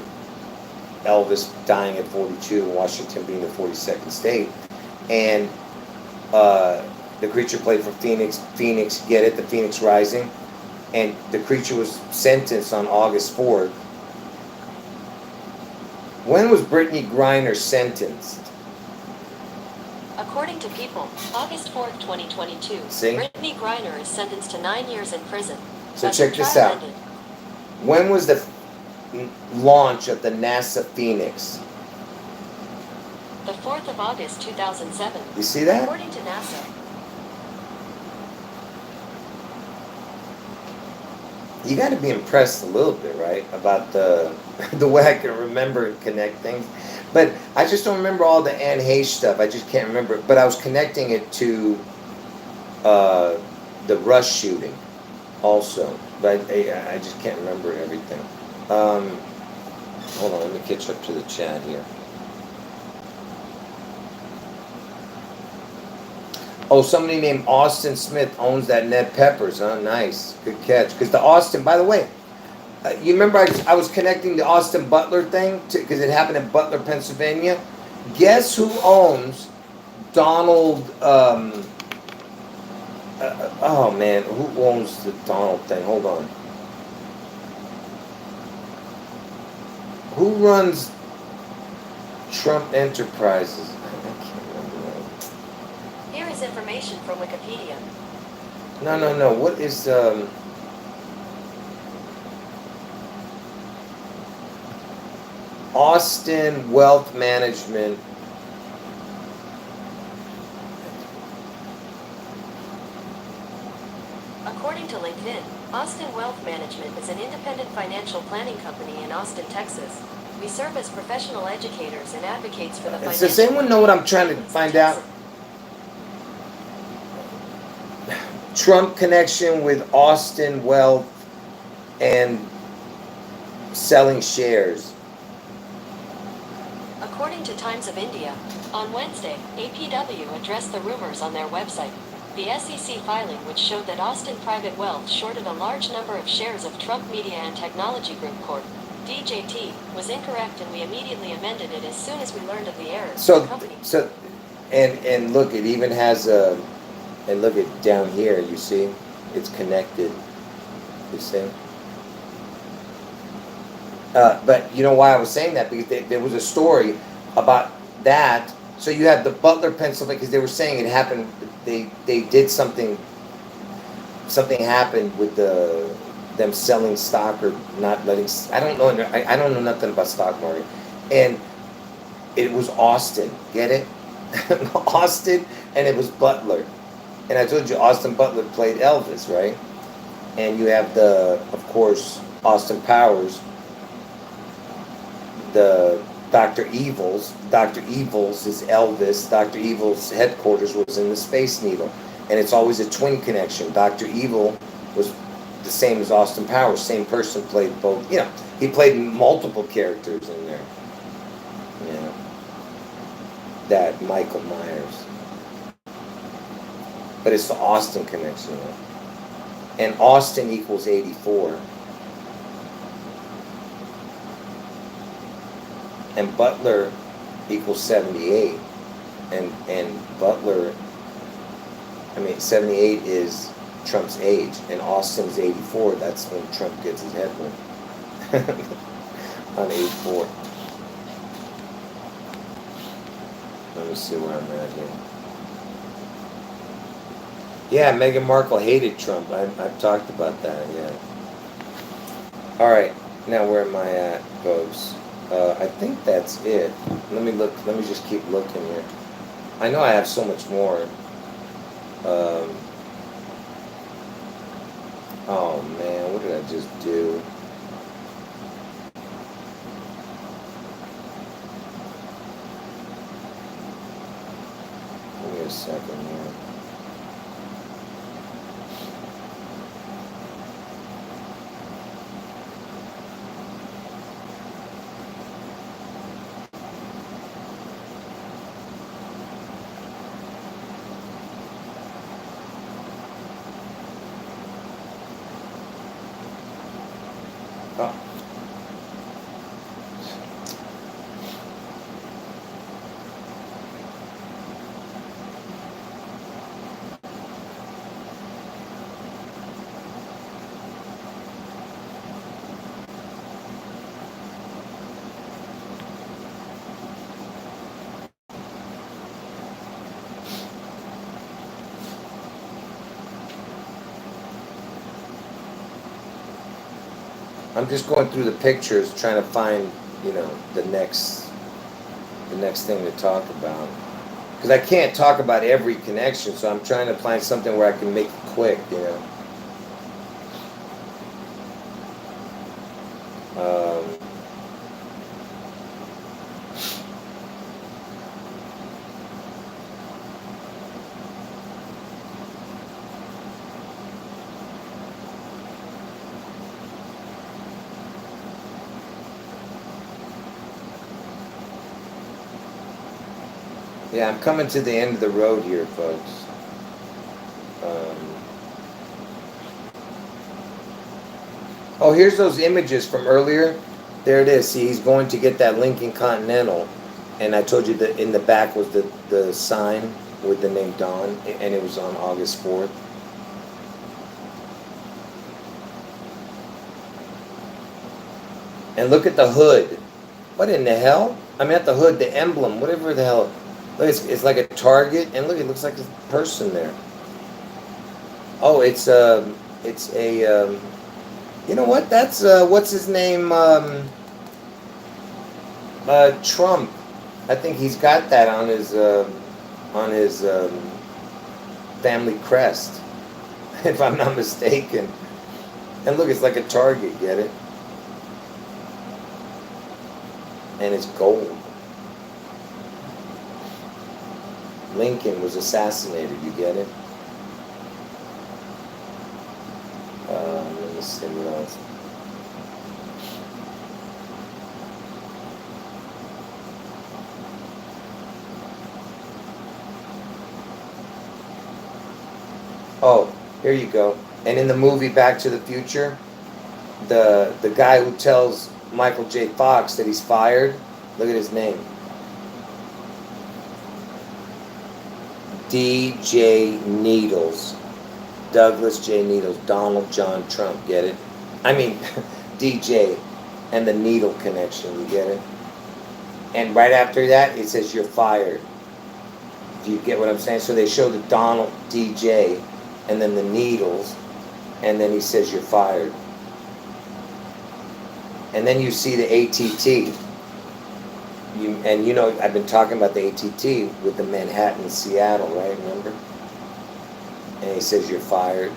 Elvis dying at 42, Washington being the 42nd state. And the creature played for Phoenix, get it, the Phoenix Rising. And the creature was sentenced on August 4th. When was Brittany Griner sentenced? According to People, August 4th, 2022, See? Brittany Griner is sentenced to 9 years in prison. So But check her this trial out. ended. When was the launch of the NASA Phoenix? The 4th of August, 2007. You see that? According to NASA. You got to be impressed a little bit, right? About the way I can remember and connect things. But I just don't remember all the Anne Heche stuff. I just can't remember. But I was connecting it to the Rush shooting also. But I just can't remember everything. Hold on, let me catch up to the chat here. Oh, somebody named Austin Smith owns that Ned Peppers, huh? Nice. Good catch. Because the Austin, by the way, you remember I was connecting the Austin Butler thing because it happened in Butler, Pennsylvania. Guess who owns Donald, oh man, who owns the Donald thing? Hold on. Who runs Trump Enterprises? Here is information from Wikipedia. No. What is Austin Wealth Management? According to LinkedIn, Austin Wealth Management is an independent financial planning company in Austin, Texas. We serve as professional educators and advocates for the financial. Does anyone know what I'm trying to find out? Trump connection with Austin Wealth and selling shares. According to Times of India, on Wednesday, APW addressed the rumors on their website. The SEC filing, which showed that Austin Private Wealth shorted a large number of shares of Trump Media and Technology Group Corp. DJT, was incorrect, and we immediately amended it as soon as we learned of the errors. The company. And look, it even has a, and look at down here, you see, it's connected, you see. But you know why I was saying that? Because there was a story about that. So you have the Butler, Pennsylvania, because they were saying it happened. They did something. Something happened with them selling stock or not letting. I don't know. I don't know nothing about stock market, and it was Austin. Get it? Austin, and it was Butler. And I told you Austin Butler played Elvis, right? And you have of course, Austin Powers. The Dr. Evils. Dr. Evils is Elvis. Dr. Evil's headquarters was in the Space Needle. And it's always a twin connection. Dr. Evil was the same as Austin Powers. Same person played both. You know, he played multiple characters in there. You know, that Michael Myers. But it's the Austin connection. And Austin equals 84. And Butler equals 78, and Butler, 78 is Trump's age, and Austin's 84. That's when Trump gets his head win on 84. Let me see where I'm at here. Yeah, Meghan Markle hated Trump. I've talked about that. Yeah. All right, now where am I at, folks? I think that's it. Let me look. Let me just keep looking here. I know I have so much more. Oh man, what did I just do? Give me a second here. I'm just going through the pictures, trying to find, the next thing to talk about. Because I can't talk about every connection, so I'm trying to find something where I can make it quick, Yeah, I'm coming to the end of the road here, folks. Oh, here's those images from earlier. There it is. See, he's going to get that Lincoln Continental. And I told you that in the back was the sign with the name Don. And it was on August 4th. And look at the hood. What in the hell? I mean, at the hood, the emblem, whatever the hell. Look, it's like a target, and look, it looks like a person there. Oh, it's a, you know what? That's what's his name? Trump. I think he's got that on his family crest, if I'm not mistaken. And look, it's like a target. Get it? And it's gold. Lincoln was assassinated, you get it? Let me see what else. Oh, 'cause Oh, here you go. And in the movie Back to the Future, the guy who tells Michael J. Fox that he's fired, look at his name. D.J. Needles. Douglas J. Needles. Donald John Trump. Get it? I mean, DJ and the needle connection. You get it? And right after that, it says you're fired. Do you get what I'm saying? So they show the Donald DJ and then the needles, and then he says you're fired. And then you see the ATT. And you know, I've been talking about the ATT with the Manhattan, Seattle, right? Remember? And he says you're fired,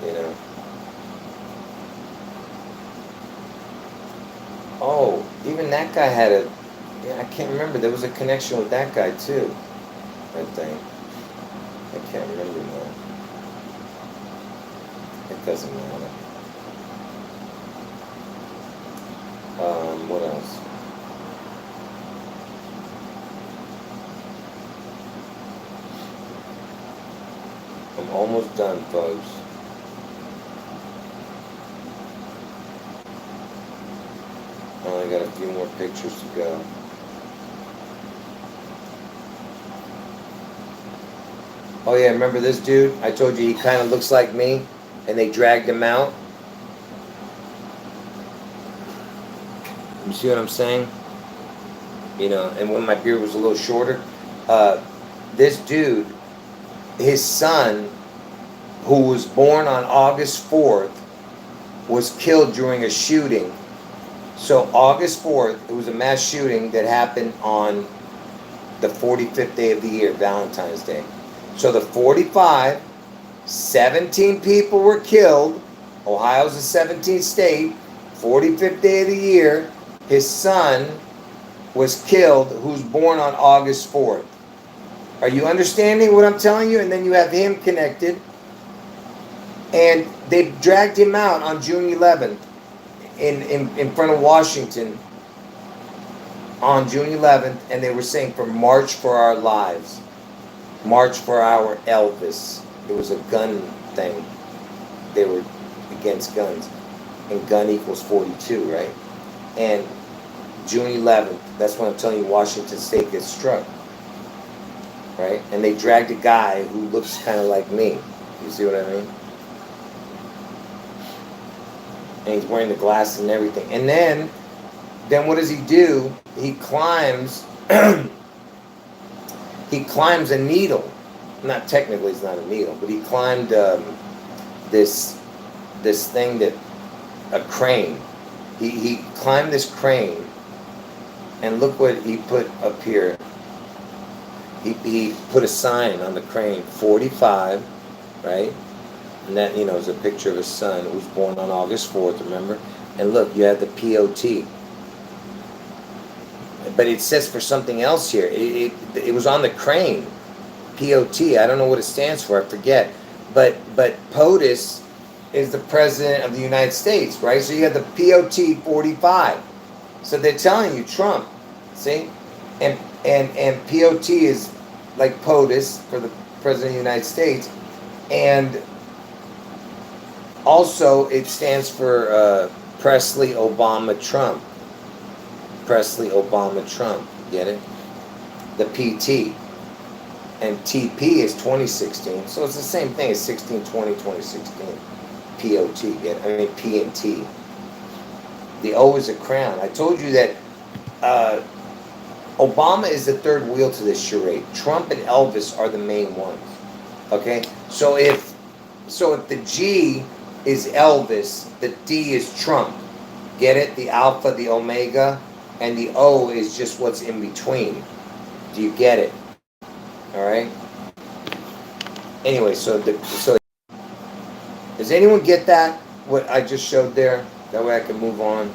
you know. Oh, even that guy had a, yeah, I can't remember. There was a connection with that guy too, I think. I can't remember now. It doesn't matter. What else? I'm almost done, folks. I only got a few more pictures to go. Oh yeah, remember this dude? I told you he kind of looks like me, and they dragged him out. You see what I'm saying? You know, and when my beard was a little shorter, this dude, his son, who was born on August 4th, was killed during a shooting. So August 4th, it was a mass shooting that happened on the 45th day of the year, Valentine's Day. So the 45, 17 people were killed. Ohio's a 17th state. 45th day of the year, his son was killed, who's born on August 4th. Are you understanding what I'm telling you? And then you have him connected. And they dragged him out on June 11th in front of Washington on June 11th, and they were saying for March for Our Lives. March for Our Elvis. It was a gun thing. They were against guns. And gun equals 42, right? And June 11th, that's when I'm telling you Washington State gets struck. Right? And they dragged a guy who looks kind of like me. You see what I mean? And he's wearing the glasses and everything. And then what does he do? He climbs he climbs a needle. Not technically, it's not a needle, but he climbed this thing that, a crane. He climbed this crane, and look what he put up here. He put a sign on the crane, 45, right? And that, you know, is a picture of his son who was born on August 4th, remember? And look, you have the POT. But it says for something else here. It was on the crane. POT, I don't know what it stands for, I forget. But POTUS is the President of the United States, right? So you have the POT 45. So they're telling you Trump, see? And POT is like POTUS for the President of the United States. And also it stands for Presley Obama Trump. Presley Obama Trump, get it? The PT. And TP is 2016. So it's the same thing as 16, 20, 2016. POT, get it? I mean P and T. The O is a crown. I told you that Obama is the third wheel to this charade. Trump and Elvis are the main ones. Okay? So if the G is Elvis, the D is Trump. Get it? The alpha, the omega, and the O is just what's in between. Do you get it? All right? Anyway, so does anyone get that? What I just showed there? That way I can move on.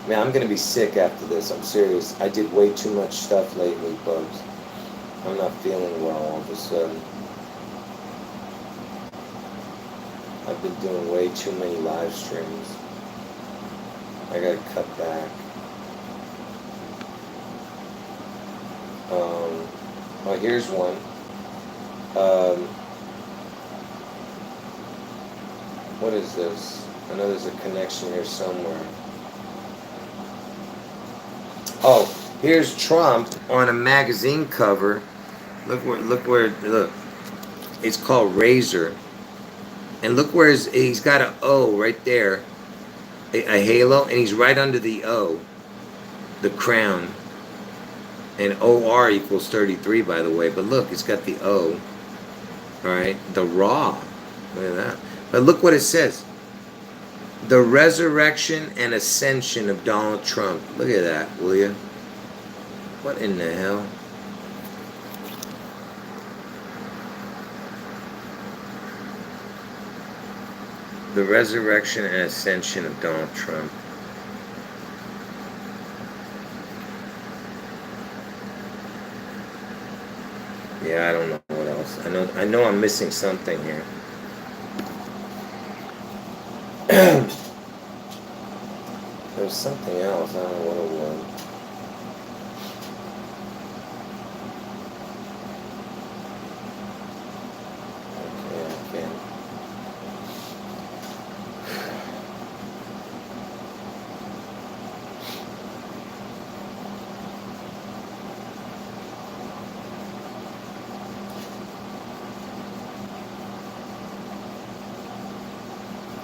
Man, I'm gonna be sick after this. I'm serious. I did way too much stuff lately, folks. I'm not feeling well all of a sudden. I've been doing way too many live streams. I gotta cut back. Oh, here's one. Um, what is this? I know there's a connection here somewhere. Oh, here's Trump on a magazine cover. Look. It's called Razor. And look where he's got an O right there. A halo, and he's right under the O. The crown. And OR equals 33, by the way. But look, it's got the O. Alright? The Raw. Look at that. But look what it says. The resurrection and ascension of Donald Trump. Look at that, will you? What in the hell? The resurrection and ascension of Donald Trump. Yeah, I don't know what else. I know I'm missing something here. There's something else. I don't know what it was. Okay.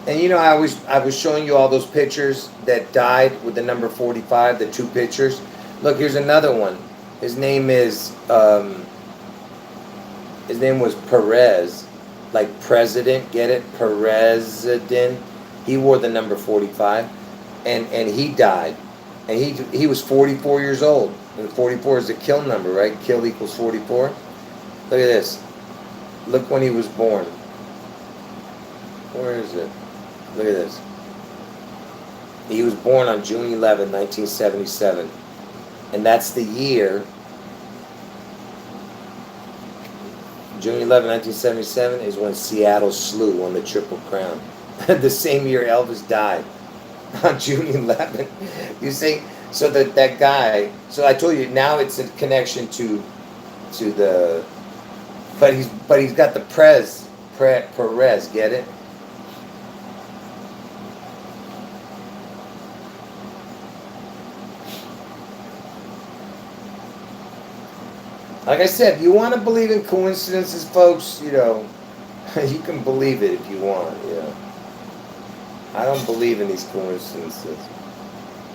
And you know, I was showing you all those pictures that died with the number 45, the two pictures. Look, here's another one. His name was Perez, like president. Get it? President. He wore the number 45, and he died, and he was 44 years old. And 44 is the kill number, right? Kill equals 44. Look at this. Look when he was born. Where is it? Look at this. He was born on June 11, 1977. And that's the year. June 11, 1977 is when Seattle slew won the Triple Crown. The same year Elvis died. On June 11. You see? So that guy, so I told you, now it's a connection to the, but he's got the Perez, get it? Like I said, if you want to believe in coincidences, folks, you know, you can believe it if you want, you know. I don't believe in these coincidences.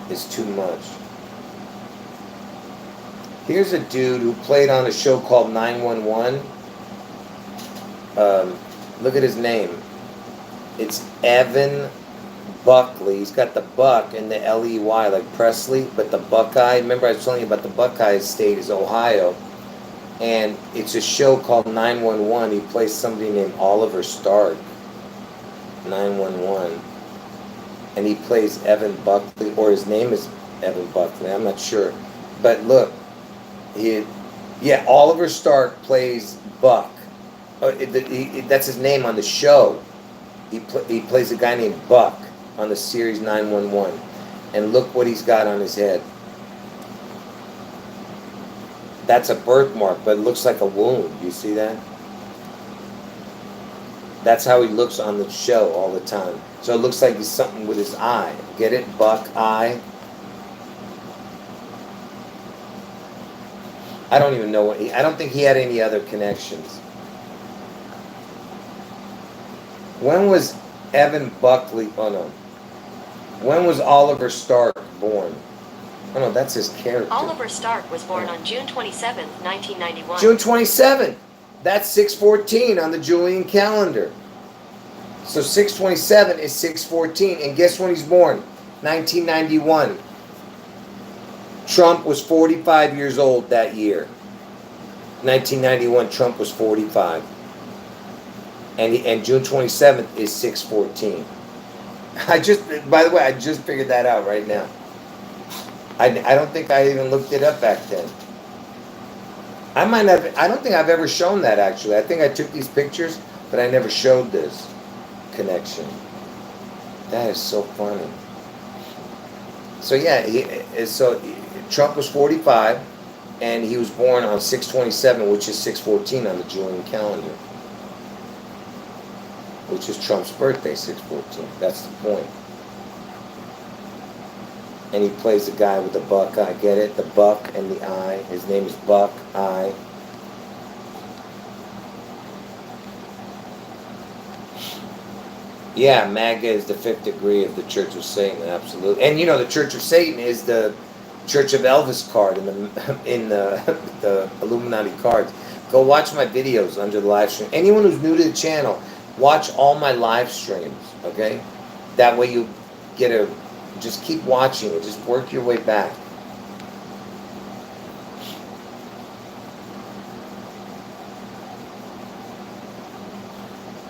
It's too much. Here's a dude who played on a show called 911. Look at his name. It's Evan Buckley. He's got the Buck and the L-E-Y, like Presley, but the Buckeye. Remember I was telling you about the Buckeye state is Ohio. And it's a show called 911. He plays somebody named Oliver Stark. 911. And he plays Evan Buckley, or his name is Evan Buckley. I'm not sure. But look, Oliver Stark plays Buck. That's his name on the show. He plays a guy named Buck on the series 911. And look what he's got on his head. That's a birthmark, but it looks like a wound. You see that? That's how he looks on the show all the time. So it looks like he's something with his eye. Get it? Buck eye. I don't even know I don't think he had any other connections. When was Evan Buckley? Oh no. When was Oliver Stark born? Oh no, that's his character. Oliver Stark was born on June 27, 1991. June 27th. That's 6/14 on the Julian calendar. So 6/27 is 6/14. And guess when he's born? 1991. Trump was 45 years old that year. 1991, Trump was 45. And June 27th is 6/14. By the way, I just figured that out right now. I don't think I even looked it up back then. I don't think I've ever shown that, actually. I think I took these pictures, but I never showed this connection. That is so funny. So yeah, so Trump was 45, And he was born on 6/27, which is 6/14 on the Julian calendar, which is Trump's birthday, 6/14. That's the point. And he plays the guy with the buck eye. Get it? The buck and the eye. His name is Buck Eye. Yeah, MAGA is the fifth degree of the Church of Satan, absolutely. And you know, the Church of Satan is the Church of Elvis card in the Illuminati cards. Go watch my videos under the live stream. Anyone who's new to the channel, watch all my live streams, okay? That way you get a, just keep watching it, just work your way back.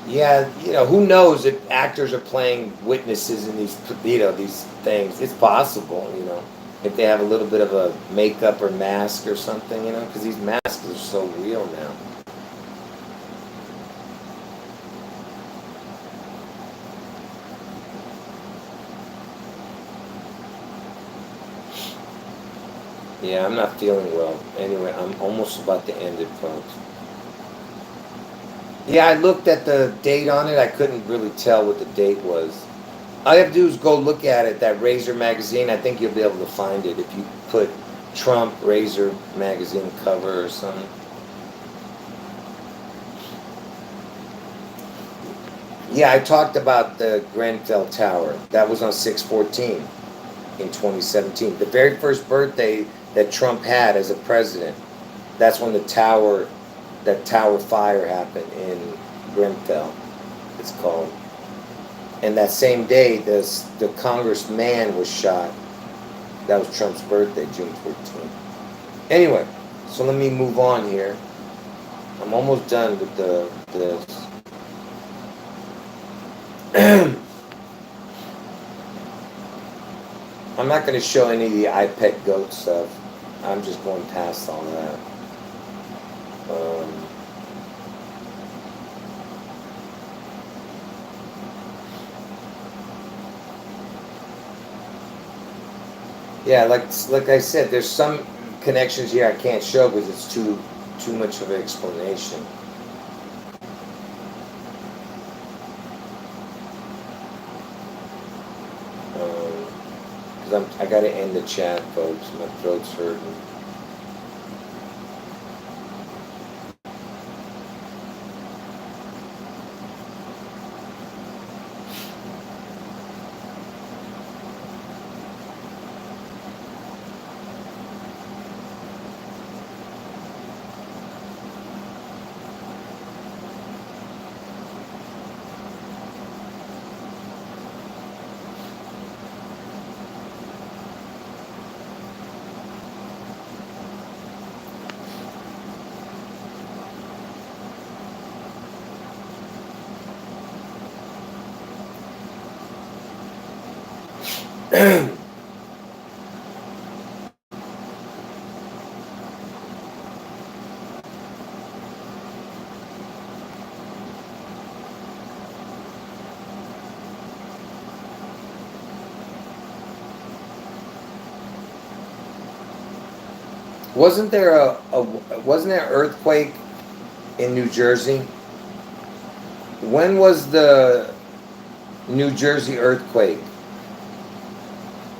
Yeah, you know, who knows if actors are playing witnesses in these, you know, these things. It's possible, you know, if they have a little bit of a makeup or mask or something, you know, because these masks are so real now. Yeah, I'm not feeling well. Anyway, I'm almost about to end it, folks. Yeah, I looked at the date on it. I couldn't really tell what the date was. All you have to do is go look at it, that Razor magazine. I think you'll be able to find it if you put Trump Razor magazine cover or something. Yeah, I talked about the Grenfell Tower. That was on 6/14 in 2017. The very first birthday that Trump had as a president. That's when that tower fire happened in Grenfell, it's called. And that same day, the congressman was shot. That was Trump's birthday, June 14th. Anyway, so let me move on here. I'm almost done with this. I'm not going to show any of the I Pet Goat stuff. I'm just going past all that. Yeah, like I said, there's some connections here I can't show because it's too much of an explanation. Because I got to end the chat, folks. My throat's hurting. Wasn't there wasn't there an earthquake in New Jersey? When was the New Jersey earthquake?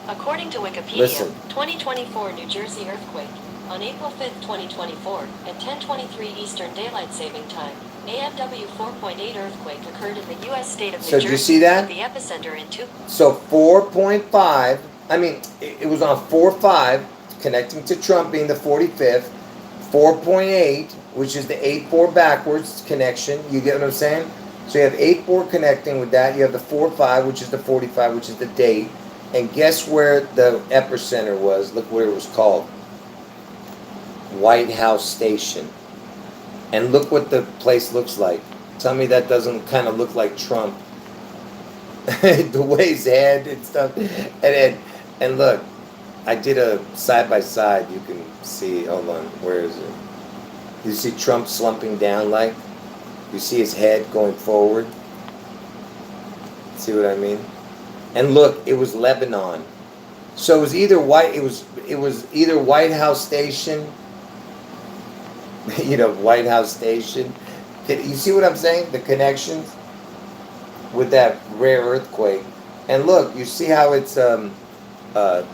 According to Wikipedia, Listen. 2024 New Jersey earthquake. On April 5th, 2024, at 10:23 Eastern Daylight Saving Time, AMW 4.8 earthquake occurred in the U.S. state of New So Jersey. did you see that? With the epicenter in So 4.5, I mean, it was on 4.5, connecting to Trump being the 45th, 4.8, which is the 8-4 backwards connection. You get what I'm saying? So you have 8-4 connecting with that. You have the 4.5, which is the 45, which is the date. And guess where the epicenter was? Look what it was called. White House Station. And look what the place looks like. Tell me that doesn't kind of look like Trump. The way his head and stuff. And look, I did a side-by-side. You can see, hold on, where is it? You see Trump slumping down like? You see his head going forward? See what I mean? And look, it was Lebanon. So it was either White House Station you know, White House Station. You see what I'm saying? The connections with that rare earthquake. And look, you see how it's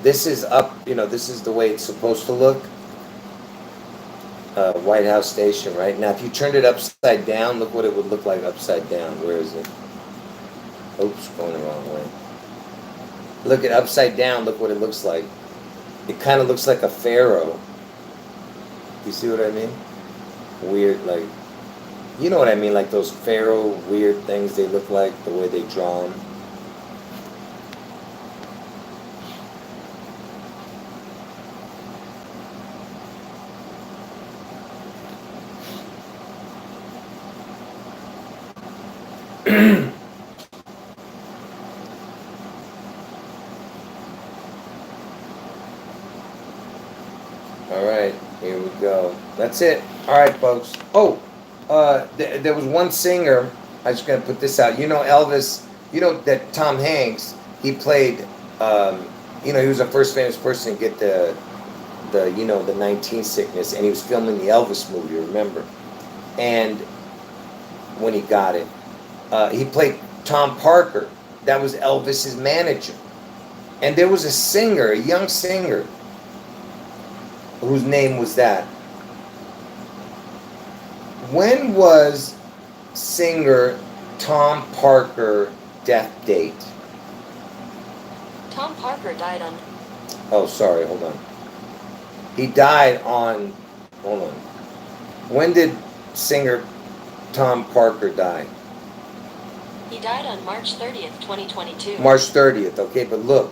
this is up, you know, this is the way it's supposed to look. White House Station, right? Now if you turned it upside down, look what it would look like upside down. Where is it? Oops, going the wrong way. Look at upside down, look what it looks like. It kind of looks like a pharaoh. You see what I mean? Weird, like, you know what I mean, like those pharaoh weird things they look like, the way they draw them. All right, here we go. That's it. All right, folks. Oh, there was one singer. I'm just gonna put this out. You know Elvis. You know that Tom Hanks. He played. You know, he was the first famous person to get the you know, the 19 sickness, and he was filming the Elvis movie. Remember? And when he got it, he played Tom Parker. That was Elvis's manager. And there was a singer, a young singer, whose name was that. When was singer Tom Parker death date? Tom Parker died on. Oh, sorry, hold on. He died on, hold on. When did singer Tom Parker die? He died on March 30th, 2022. March 30th, okay, but look.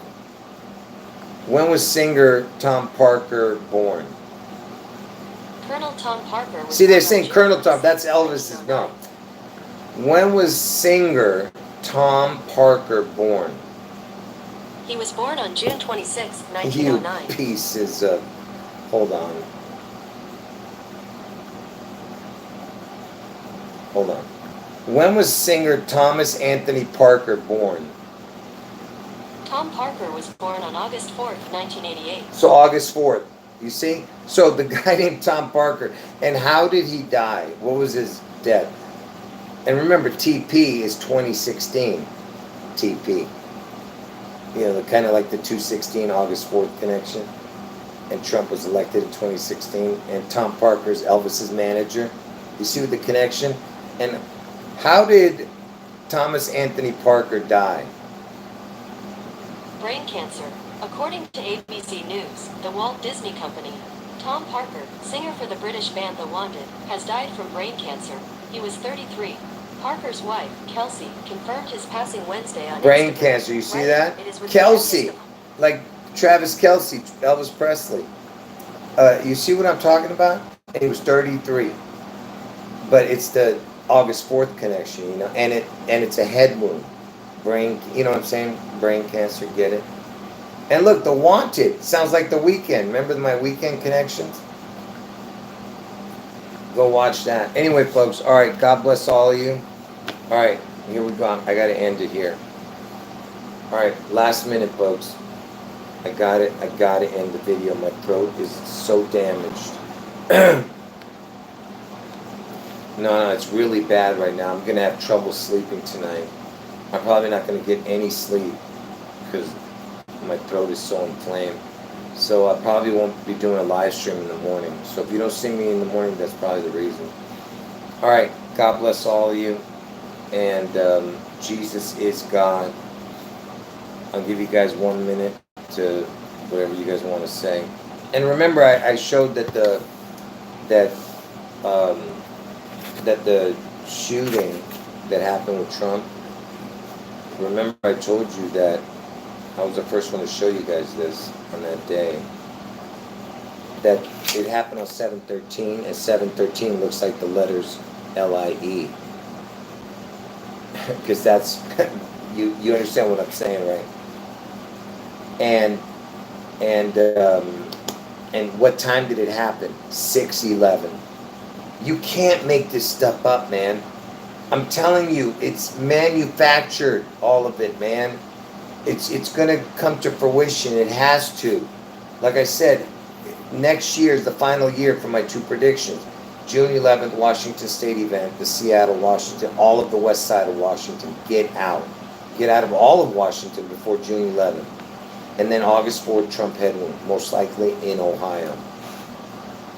When was singer Tom Parker born? Colonel Tom Parker was See, they're born on saying June Colonel Tom, 26th, that's Elvis's, no. 1909. When was singer Tom Parker born? He was born on June 26, You 1909. pieces of, hold on. Hold on. When was singer Thomas Anthony Parker born? Tom Parker was born on August 4th, 1988. So August 4th, you see? So the guy named Tom Parker, and how did he die? What was his death? And remember, TP is 2016, TP. You know, kind of like the 216 August 4th connection. And Trump was elected in 2016, and Tom Parker's Elvis's manager. You see the connection? And how did Thomas Anthony Parker die? Brain cancer. According to ABC News, the Walt Disney Company, Tom Parker, singer for the British band The Wanted, has died from brain cancer. He was 33. Parker's wife, Kelsey, confirmed his passing Wednesday on Brain Instagram. cancer, you see Writing, that? "It is with the Kelsey, deepest of-" like Travis Kelsey, Elvis Presley. You see what I'm talking about? And he was 33. But it's the August 4th connection, you know, and it's a head wound. Brain, you know what I'm saying? Brain cancer, get it? And look, The Wanted sounds like The Weeknd. Remember my Weekend connections? Go watch that. Anyway, folks, all right, God bless all of you. All right, here we go. I got to end it here. All right, last minute, folks. I got to end the video. My throat is so damaged. No, it's really bad right now. I'm going to have trouble sleeping tonight. I'm probably not going to get any sleep because my throat is so inflamed. So I probably won't be doing a live stream in the morning. So if you don't see me in the morning, that's probably the reason. All right, God bless all of you. And Jesus is God. I'll give you guys 1 minute to whatever you guys want to say. And remember, I showed that the shooting that happened with Trump. Remember, I told you that I was the first one to show you guys this on that day. That it happened on 7/13, and 7/13 looks like the letters LIE. Because that's you understand what I'm saying, right? And what time did it happen? 6/11. You can't make this stuff up, man. I'm telling you, it's manufactured, all of it, man. It's gonna come to fruition. It has to. Like I said, next year is the final year for my two predictions. June 11th, Washington State event, the Seattle, Washington, all of the west side of Washington. Get out. Get out of all of Washington before June 11th. And then August 4th, Trump headwind, most likely in Ohio.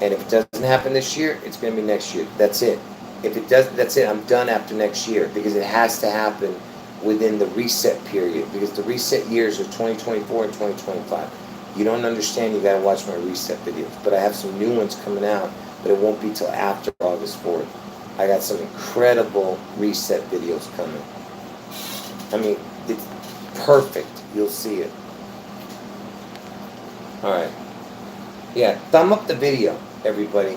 And if it doesn't happen this year, it's going to be next year. That's it. If it does, that's it. I'm done after next year because it has to happen within the reset period, because the reset years are 2024 and 2025. You don't understand, you got to watch my reset videos. But I have some new ones coming out, but it won't be till after August 4th. I got some incredible reset videos coming. I mean, it's perfect. You'll see it. Alright. Yeah, thumb up the video, everybody.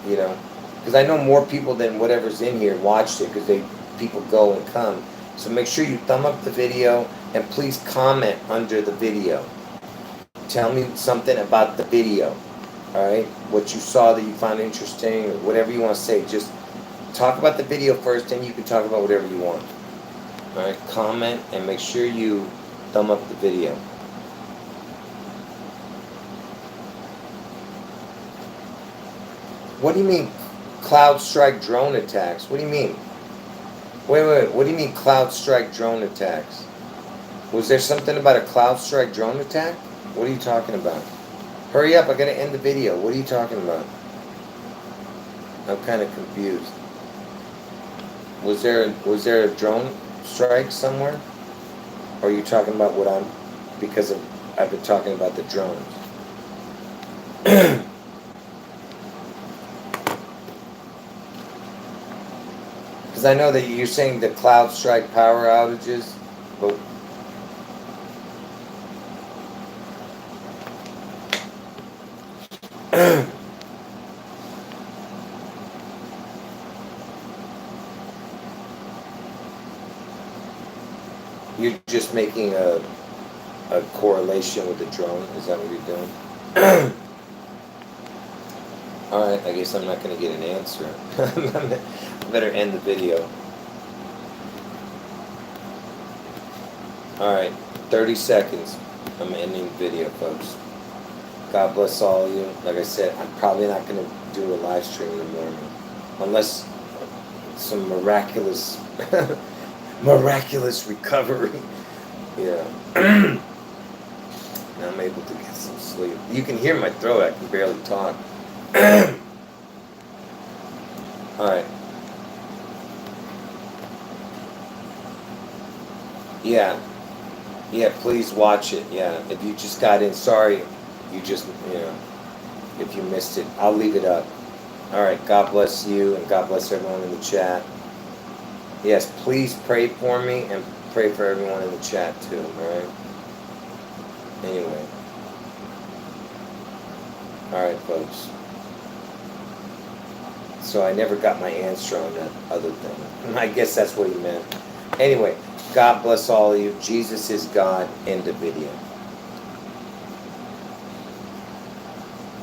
You know, because I know more people than whatever's in here watched it, because people go and come. So make sure you thumb up the video, and please comment under the video. Tell me something about the video. Alright? What you saw that you found interesting, or whatever you want to say. Just talk about the video first, and you can talk about whatever you want. Alright? Comment, and make sure you thumb up the video. What do you mean, cloud strike drone attacks? What do you mean? Wait. What do you mean, cloud strike drone attacks? Was there something about a cloud strike drone attack? What are you talking about? Hurry up, I gotta end the video. What are you talking about? I'm kind of confused. Was there a drone strike somewhere? Or are you talking about what because I've been talking about the drones? Because I know that you're saying the cloud strike power outages, but you're just making a correlation with the drone. Is that what you're doing? Alright, I guess I'm not going to get an answer. I better end the video. Alright, 30 seconds. I'm ending the video, folks. God bless all of you. Like I said, I'm probably not going to do a live stream in the morning. Unless some miraculous recovery. Yeah. And I'm able to get some sleep. You can hear my throat. I can barely talk. Alright. Yeah. Yeah, please watch it. Yeah. If you just got in, sorry. You just, if you missed it, I'll leave it up. Alright, God bless you, and God bless everyone in the chat. Yes, please pray for me, and pray for everyone in the chat too, alright? Anyway. Alright, folks. So I never got my answer on that other thing. I guess that's what he meant. Anyway, God bless all of you. Jesus is God. End the video.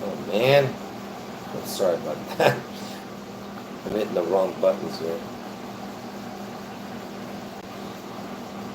Oh man. I'm sorry about that. I'm hitting the wrong buttons here.